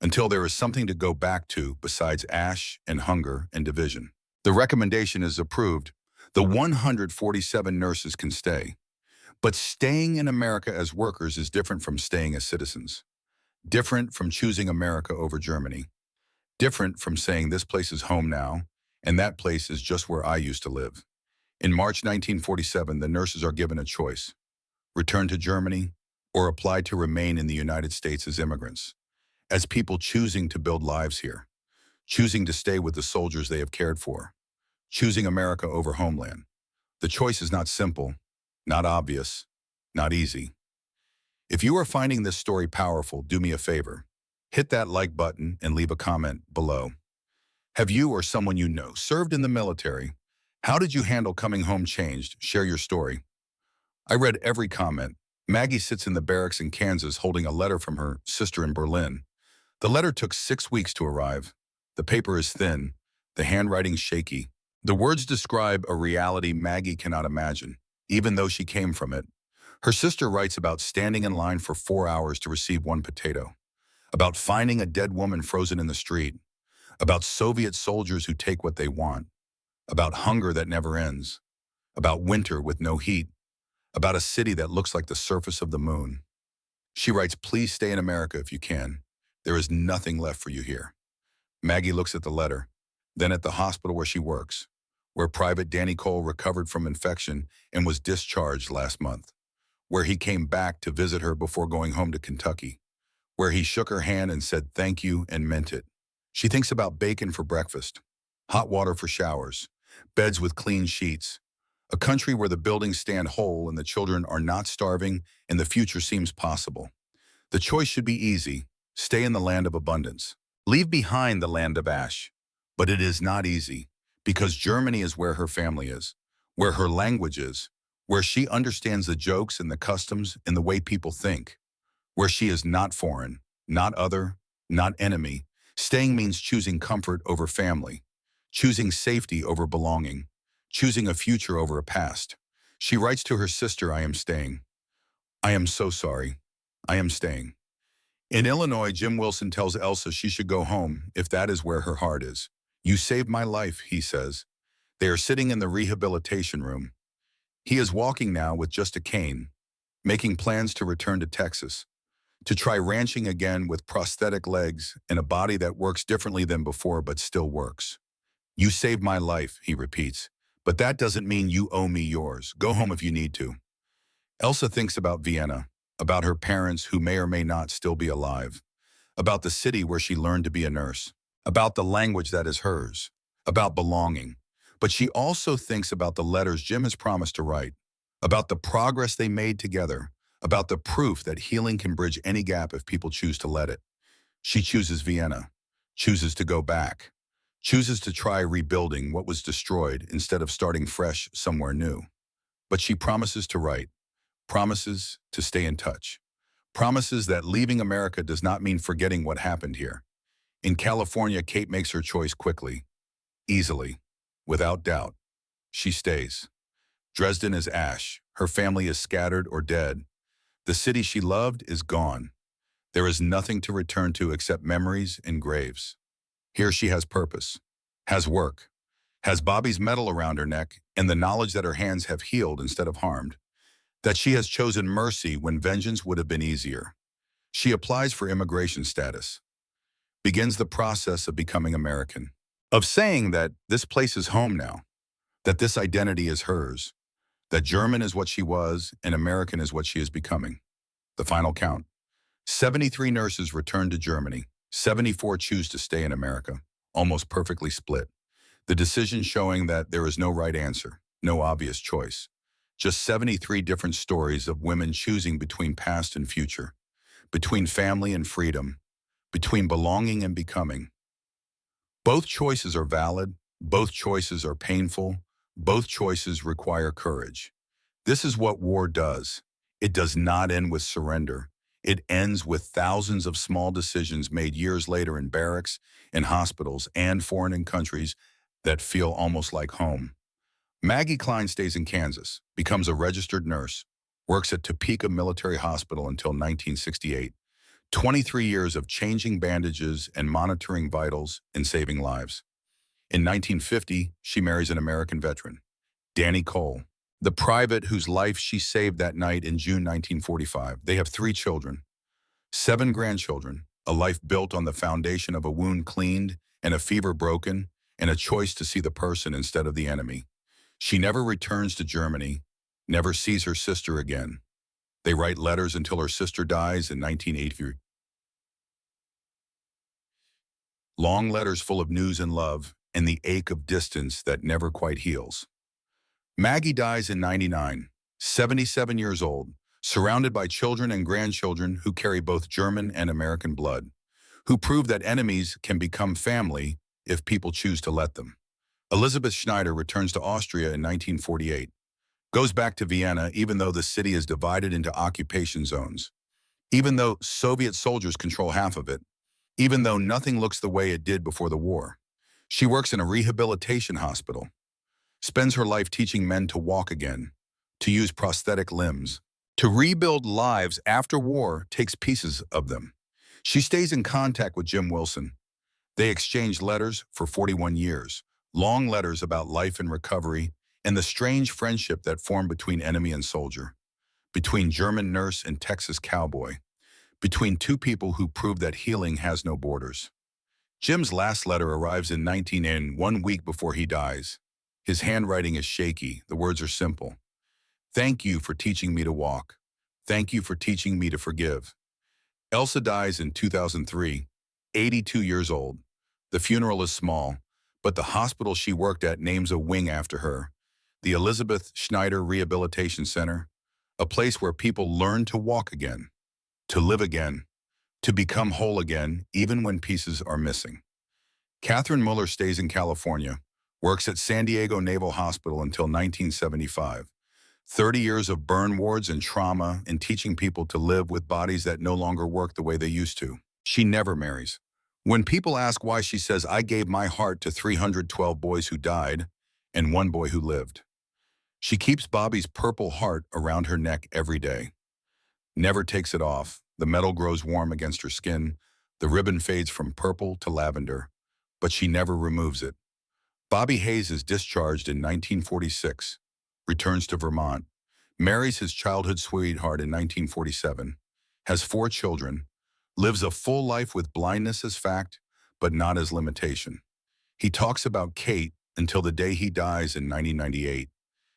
until there is something to go back to besides ash and hunger and division. The recommendation is approved. The 147 nurses can stay. But staying in America as workers is different from staying as citizens, different from choosing America over Germany, different from saying this place is home now, and that place is just where I used to live. In March 1947, the nurses are given a choice: return to Germany or apply to remain in the United States as immigrants, as people choosing to build lives here, choosing to stay with the soldiers they have cared for, choosing America over homeland. The choice is not simple, not obvious, not easy. If you are finding this story powerful, do me a favor. Hit that like button and leave a comment below. Have you or someone you know served in the military? How did you handle coming home changed? Share your story. I read every comment. Maggie sits in the barracks in Kansas holding a letter from her sister in Berlin. The letter took 6 weeks to arrive. The paper is thin, the handwriting shaky. The words describe a reality Maggie cannot imagine, even though she came from it. Her sister writes about standing in line for 4 hours to receive one potato, about finding a dead woman frozen in the street, about Soviet soldiers who take what they want, about hunger that never ends, about winter with no heat, about a city that looks like the surface of the moon. She writes, "Please stay in America if you can. There is nothing left for you here." Maggie looks at the letter, then at the hospital where she works, where Private Danny Cole recovered from infection and was discharged last month, where he came back to visit her before going home to Kentucky, where he shook her hand and said thank you and meant it. She thinks about bacon for breakfast, hot water for showers, beds with clean sheets, a country where the buildings stand whole and the children are not starving and the future seems possible. The choice should be easy. Stay in the land of abundance. Leave behind the land of ash. But it is not easy, because Germany is where her family is, where her language is, where she understands the jokes and the customs and the way people think, where she is not foreign, not other, not enemy. Staying means choosing comfort over family, choosing safety over belonging, choosing a future over a past. She writes to her sister, "I am staying. I am so sorry. I am staying." In Illinois, Jim Wilson tells Elsa she should go home if that is where her heart is. "You saved my life," he says. They are sitting in the rehabilitation room. He is walking now with just a cane, making plans to return to Texas, to try ranching again with prosthetic legs and a body that works differently than before but still works. "You saved my life," he repeats, "but that doesn't mean you owe me yours. Go home if you need to." Elsa thinks about Vienna, about her parents who may or may not still be alive, about the city where she learned to be a nurse, about the language that is hers, about belonging. But she also thinks about the letters Jim has promised to write, about the progress they made together, about the proof that healing can bridge any gap if people choose to let it. She chooses Vienna, chooses to go back, chooses to try rebuilding what was destroyed instead of starting fresh somewhere new. But she promises to write, promises to stay in touch, promises that leaving America does not mean forgetting what happened here. In California, Kate makes her choice quickly, easily, without doubt. She stays. Dresden is ash. Her family is scattered or dead. The city she loved is gone. There is nothing to return to except memories and graves. Here she has purpose, has work, has Bobby's medal around her neck and the knowledge that her hands have healed instead of harmed, that she has chosen mercy when vengeance would have been easier. She applies for immigration status, begins the process of becoming American, of saying that this place is home now, that this identity is hers, that German is what she was and American is what she is becoming. The final count. 73 nurses return to Germany. 74 choose to stay in America, almost perfectly split. The decision showing that there is no right answer, no obvious choice. Just 73 different stories of women choosing between past and future, between family and freedom, between belonging and becoming. Both choices are valid, both choices are painful, both choices require courage. This is what war does. It does not end with surrender. It ends with thousands of small decisions made years later in barracks, in hospitals, and foreign countries that feel almost like home. Maggie Klein stays in Kansas, becomes a registered nurse, works at Topeka Military Hospital until 1968. 23 years of changing bandages and monitoring vitals and saving lives. In 1950, she marries an American veteran, Danny Cole, the private whose life she saved that night in June 1945. They have 3 children, 7 grandchildren, a life built on the foundation of a wound cleaned and a fever broken, and a choice to see the person instead of the enemy. She never returns to Germany, never sees her sister again. They write letters until her sister dies in 1983. Long letters full of news and love, and the ache of distance that never quite heals. Maggie dies in 99, 77 years old, surrounded by children and grandchildren who carry both German and American blood, who prove that enemies can become family if people choose to let them. Elizabeth Schneider returns to Austria in 1948, goes back to Vienna even though the city is divided into occupation zones, even though Soviet soldiers control half of it, even though nothing looks the way it did before the war. She works in a rehabilitation hospital, spends her life teaching men to walk again, to use prosthetic limbs. To rebuild lives after war takes pieces of them. She stays in contact with Jim Wilson. They exchanged letters for 41 years, long letters about life and recovery, and the strange friendship that formed between enemy and soldier, between German nurse and Texas cowboy, between two people who proved that healing has no borders. Jim's last letter arrives in 1 week before he dies. His handwriting is shaky. The words are simple. Thank you for teaching me to walk. Thank you for teaching me to forgive. Elsa dies in 2003, 82 years old. The funeral is small, but the hospital she worked at names a wing after her, the Elizabeth Schneider Rehabilitation Center, a place where people learn to walk again, to live again, to become whole again, even when pieces are missing. Catherine Muller stays in California, works at San Diego Naval Hospital until 1975. 30 years of burn wards and trauma and teaching people to live with bodies that no longer work the way they used to. She never marries. When people ask why, she says, I gave my heart to 312 boys who died and 1 boy who lived. She keeps Bobby's purple heart around her neck every day. Never takes it off. The metal grows warm against her skin. The ribbon fades from purple to lavender, but she never removes it. Bobby Hayes is discharged in 1946, returns to Vermont, marries his childhood sweetheart in 1947, has 4 children, lives a full life with blindness as fact, but not as limitation. He talks about Kate until the day he dies in 1998,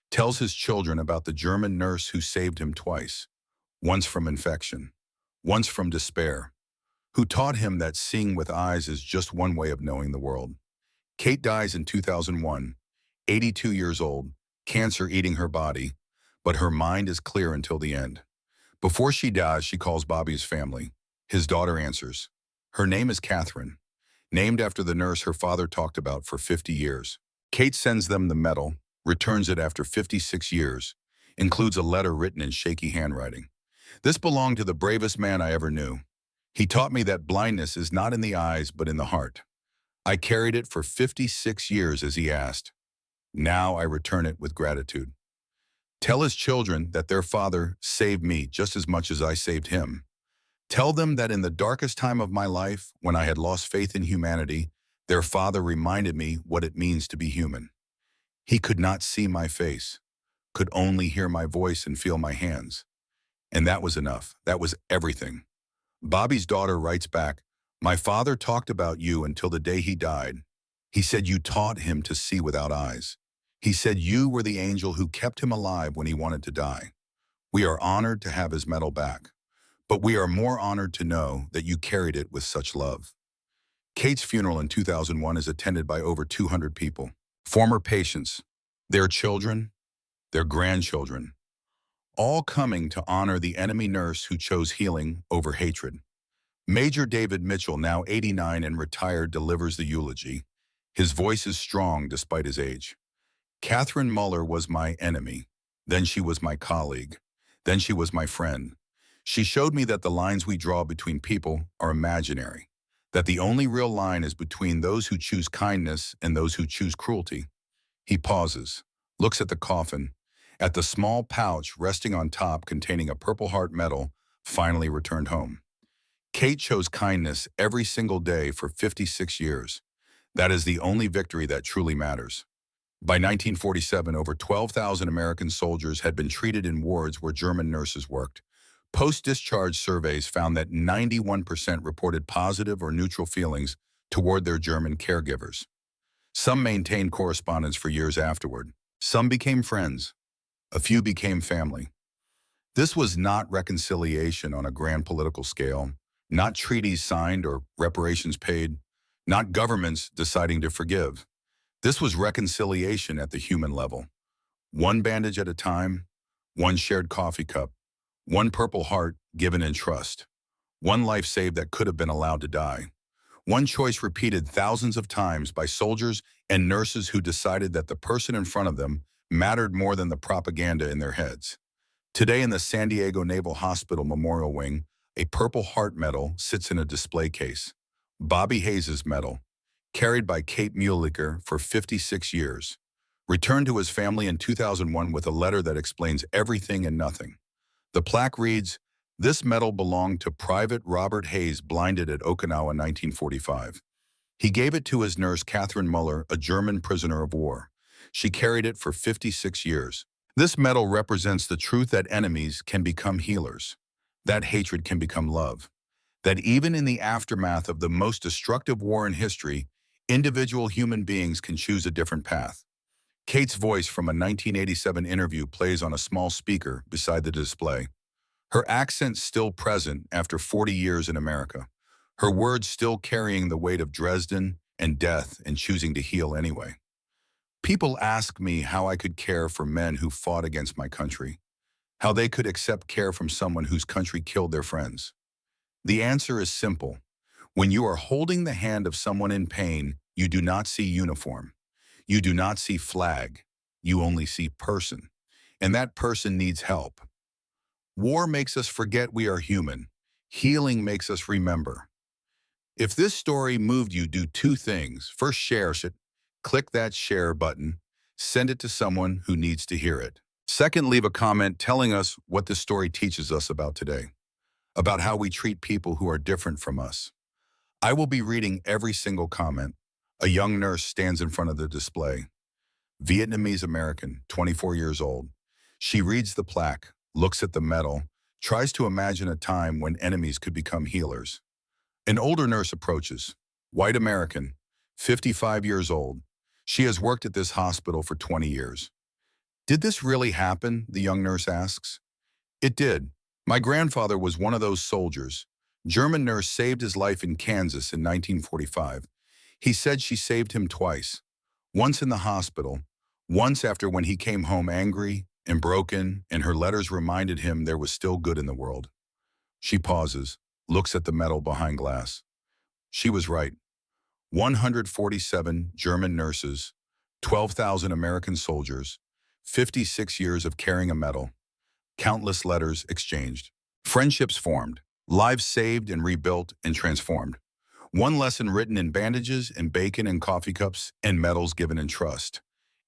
tells his children about the German nurse who saved him twice, once from infection, once from despair, who taught him that seeing with eyes is just one way of knowing the world. Kate dies in 2001, 82 years old, cancer eating her body, but her mind is clear until the end. Before she dies, she calls Bobby's family. His daughter answers. Her name is Catherine, named after the nurse her father talked about for 50 years. Kate sends them the medal, returns it after 56 years, includes a letter written in shaky handwriting. This belonged to the bravest man I ever knew. He taught me that blindness is not in the eyes, but in the heart. I carried it for 56 years as he asked. Now I return it with gratitude. Tell his children that their father saved me just as much as I saved him. Tell them that in the darkest time of my life, when I had lost faith in humanity, their father reminded me what it means to be human. He could not see my face, could only hear my voice and feel my hands. And that was enough. That was everything. Bobby's daughter writes back, my father talked about you until the day he died. He said you taught him to see without eyes. He said you were the angel who kept him alive when he wanted to die. We are honored to have his medal back, but we are more honored to know that you carried it with such love. Kate's funeral in 2001 is attended by over 200 people, former patients, their children, their grandchildren, all coming to honor the enemy nurse who chose healing over hatred. Major David Mitchell, now 89 and retired, delivers the eulogy. His voice is strong despite his age. Catherine Muller was my enemy. Then she was my colleague. Then she was my friend. She showed me that the lines we draw between people are imaginary, that the only real line is between those who choose kindness and those who choose cruelty. He pauses, looks at the coffin, at the small pouch resting on top containing a Purple Heart medal, finally returned home. Kate chose kindness every single day for 56 years. That is the only victory that truly matters. By 1947, over 12,000 American soldiers had been treated in wards where German nurses worked. Post-discharge surveys found that 91% reported positive or neutral feelings toward their German caregivers. Some maintained correspondence for years afterward. Some became friends. A few became family. This was not reconciliation on a grand political scale, not treaties signed or reparations paid, not governments deciding to forgive. This was reconciliation at the human level. One bandage at a time, one shared coffee cup, one Purple Heart given in trust, one life saved that could have been allowed to die, One choice repeated thousands of times by soldiers and nurses who decided that the person in front of them mattered more than the propaganda in their heads. Today in the San Diego Naval Hospital Memorial Wing, a Purple Heart medal sits in a display case. Bobby Hayes' medal, carried by Kate Muhliker for 56 years, returned to his family in 2001 with a letter that explains everything and nothing. The plaque reads, "This medal belonged to Private Robert Hayes, blinded at Okinawa in 1945. He gave it to his nurse Catherine Muller, a German prisoner of war. She carried it for 56 years. This medal represents the truth that enemies can become healers, that hatred can become love, that even in the aftermath of the most destructive war in history, individual human beings can choose a different path." Kate's voice from a 1987 interview plays on a small speaker beside the display. Her accent still present after 40 years in America. Her words still carrying the weight of Dresden and death and choosing to heal anyway. People ask me how I could care for men who fought against my country, how they could accept care from someone whose country killed their friends. The answer is simple. When you are holding the hand of someone in pain, you do not see uniform. You do not see flag. You only see person. And that person needs help. War makes us forget we are human. Healing makes us remember. If this story moved you, do two things. First, share it. Click that share button. Send it to someone who needs to hear it. Second, leave a comment telling us what this story teaches us about today, about how we treat people who are different from us. I will be reading every single comment. A young nurse stands in front of the display. Vietnamese American, 24 years old. She reads the plaque, looks at the medal, tries to imagine a time when enemies could become healers. An older nurse approaches. White American, 55 years old. She has worked at this hospital for 20 years. "Did this really happen?" the young nurse asks. "It did. My grandfather was one of those soldiers. German nurse saved his life in Kansas in 1945. He said she saved him twice. Once in the hospital, once after when he came home angry and broken, and her letters reminded him there was still good in the world." She pauses, looks at the medal behind glass. She was right. 147 German nurses, 12,000 American soldiers, 56 years of carrying a medal, countless letters exchanged, friendships formed, lives saved and rebuilt and transformed. One lesson written in bandages and bacon and coffee cups and medals given in trust.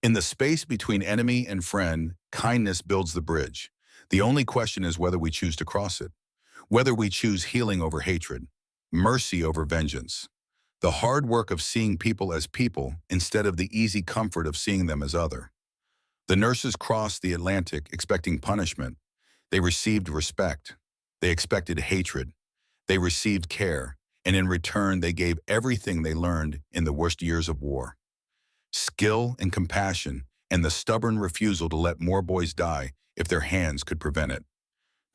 In the space between enemy and friend, kindness builds the bridge. The only question is whether we choose to cross it, whether we choose healing over hatred, mercy over vengeance, the hard work of seeing people as people instead of the easy comfort of seeing them as other. The nurses crossed the Atlantic expecting punishment. They received respect. They expected hatred. They received care. And in return, they gave everything they learned in the worst years of war. Skill and compassion, and the stubborn refusal to let more boys die if their hands could prevent it.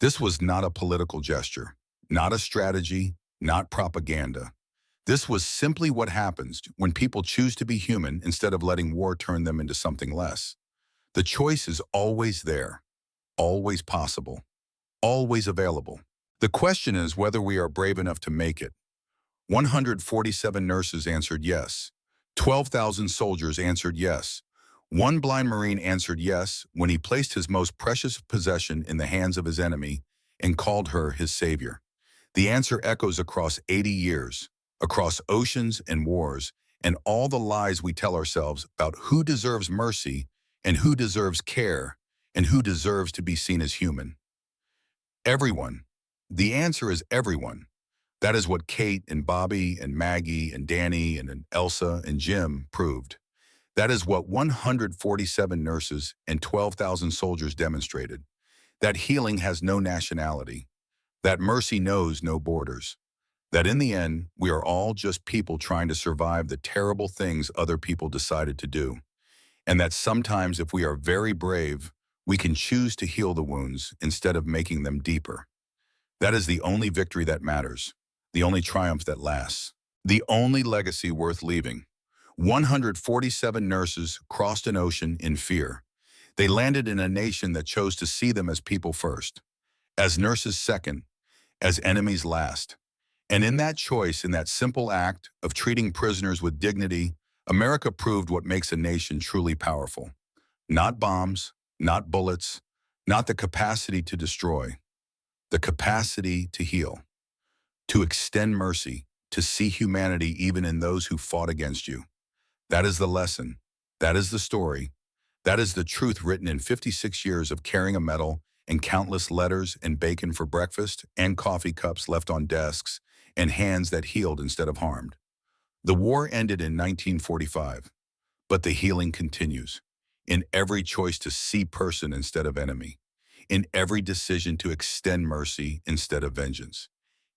This was not a political gesture, not a strategy, not propaganda. This was simply what happens when people choose to be human instead of letting war turn them into something less. The choice is always there, always possible, always available. The question is whether we are brave enough to make it. 147 nurses answered yes. 12,000 soldiers answered yes. One blind Marine answered yes when he placed his most precious possession in the hands of his enemy and called her his savior. The answer echoes across 80 years, across oceans and wars, and all the lies we tell ourselves about who deserves mercy and who deserves care and who deserves to be seen as human. Everyone. The answer is everyone. That is what Kate and Bobby and Maggie and Danny and Elsa and Jim proved. That is what 147 nurses and 12,000 soldiers demonstrated. That healing has no nationality. That mercy knows no borders. That in the end, we are all just people trying to survive the terrible things other people decided to do. And that sometimes if we are very brave, we can choose to heal the wounds instead of making them deeper. That is the only victory that matters. The only triumph that lasts, the only legacy worth leaving. 147 nurses crossed an ocean in fear. They landed in a nation that chose to see them as people first, as nurses second, as enemies last. And in that choice, in that simple act of treating prisoners with dignity, America proved what makes a nation truly powerful. Not bombs, not bullets, not the capacity to destroy, the capacity to heal, to extend mercy, to see humanity even in those who fought against you. That is the lesson. That is the story. That is the truth written in 56 years of carrying a medal and countless letters and bacon for breakfast and coffee cups left on desks and hands that healed instead of harmed. The war ended in 1945, but the healing continues. In every choice to see person instead of enemy. In every decision to extend mercy instead of vengeance.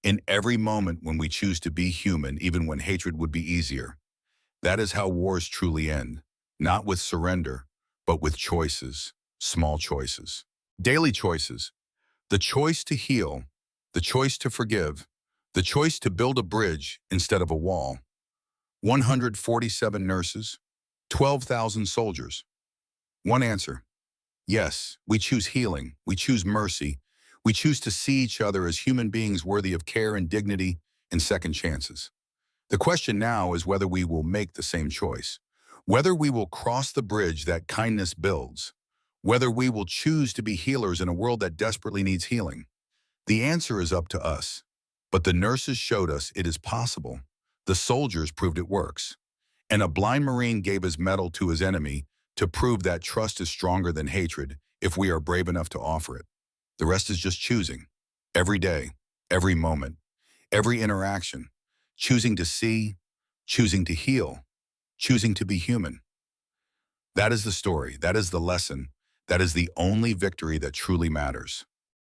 In every moment when we choose to be human even when hatred would be easier. That is how wars truly end, not with surrender, but with choices, small choices. Daily choices, the choice to heal, the choice to forgive, the choice to build a bridge instead of a wall. 147 nurses, 12,000 soldiers. One answer, yes, we choose healing, we choose mercy, we choose to see each other as human beings worthy of care and dignity and second chances. The question now is whether we will make the same choice, whether we will cross the bridge that kindness builds, whether we will choose to be healers in a world that desperately needs healing. The answer is up to us. But the nurses showed us it is possible. The soldiers proved it works. And a blind Marine gave his medal to his enemy to prove that trust is stronger than hatred if we are brave enough to offer it. The rest is just choosing. Every day, every moment, every interaction, choosing to see, choosing to heal, choosing to be human. That is the story. That is the lesson. That is the only victory that truly matters.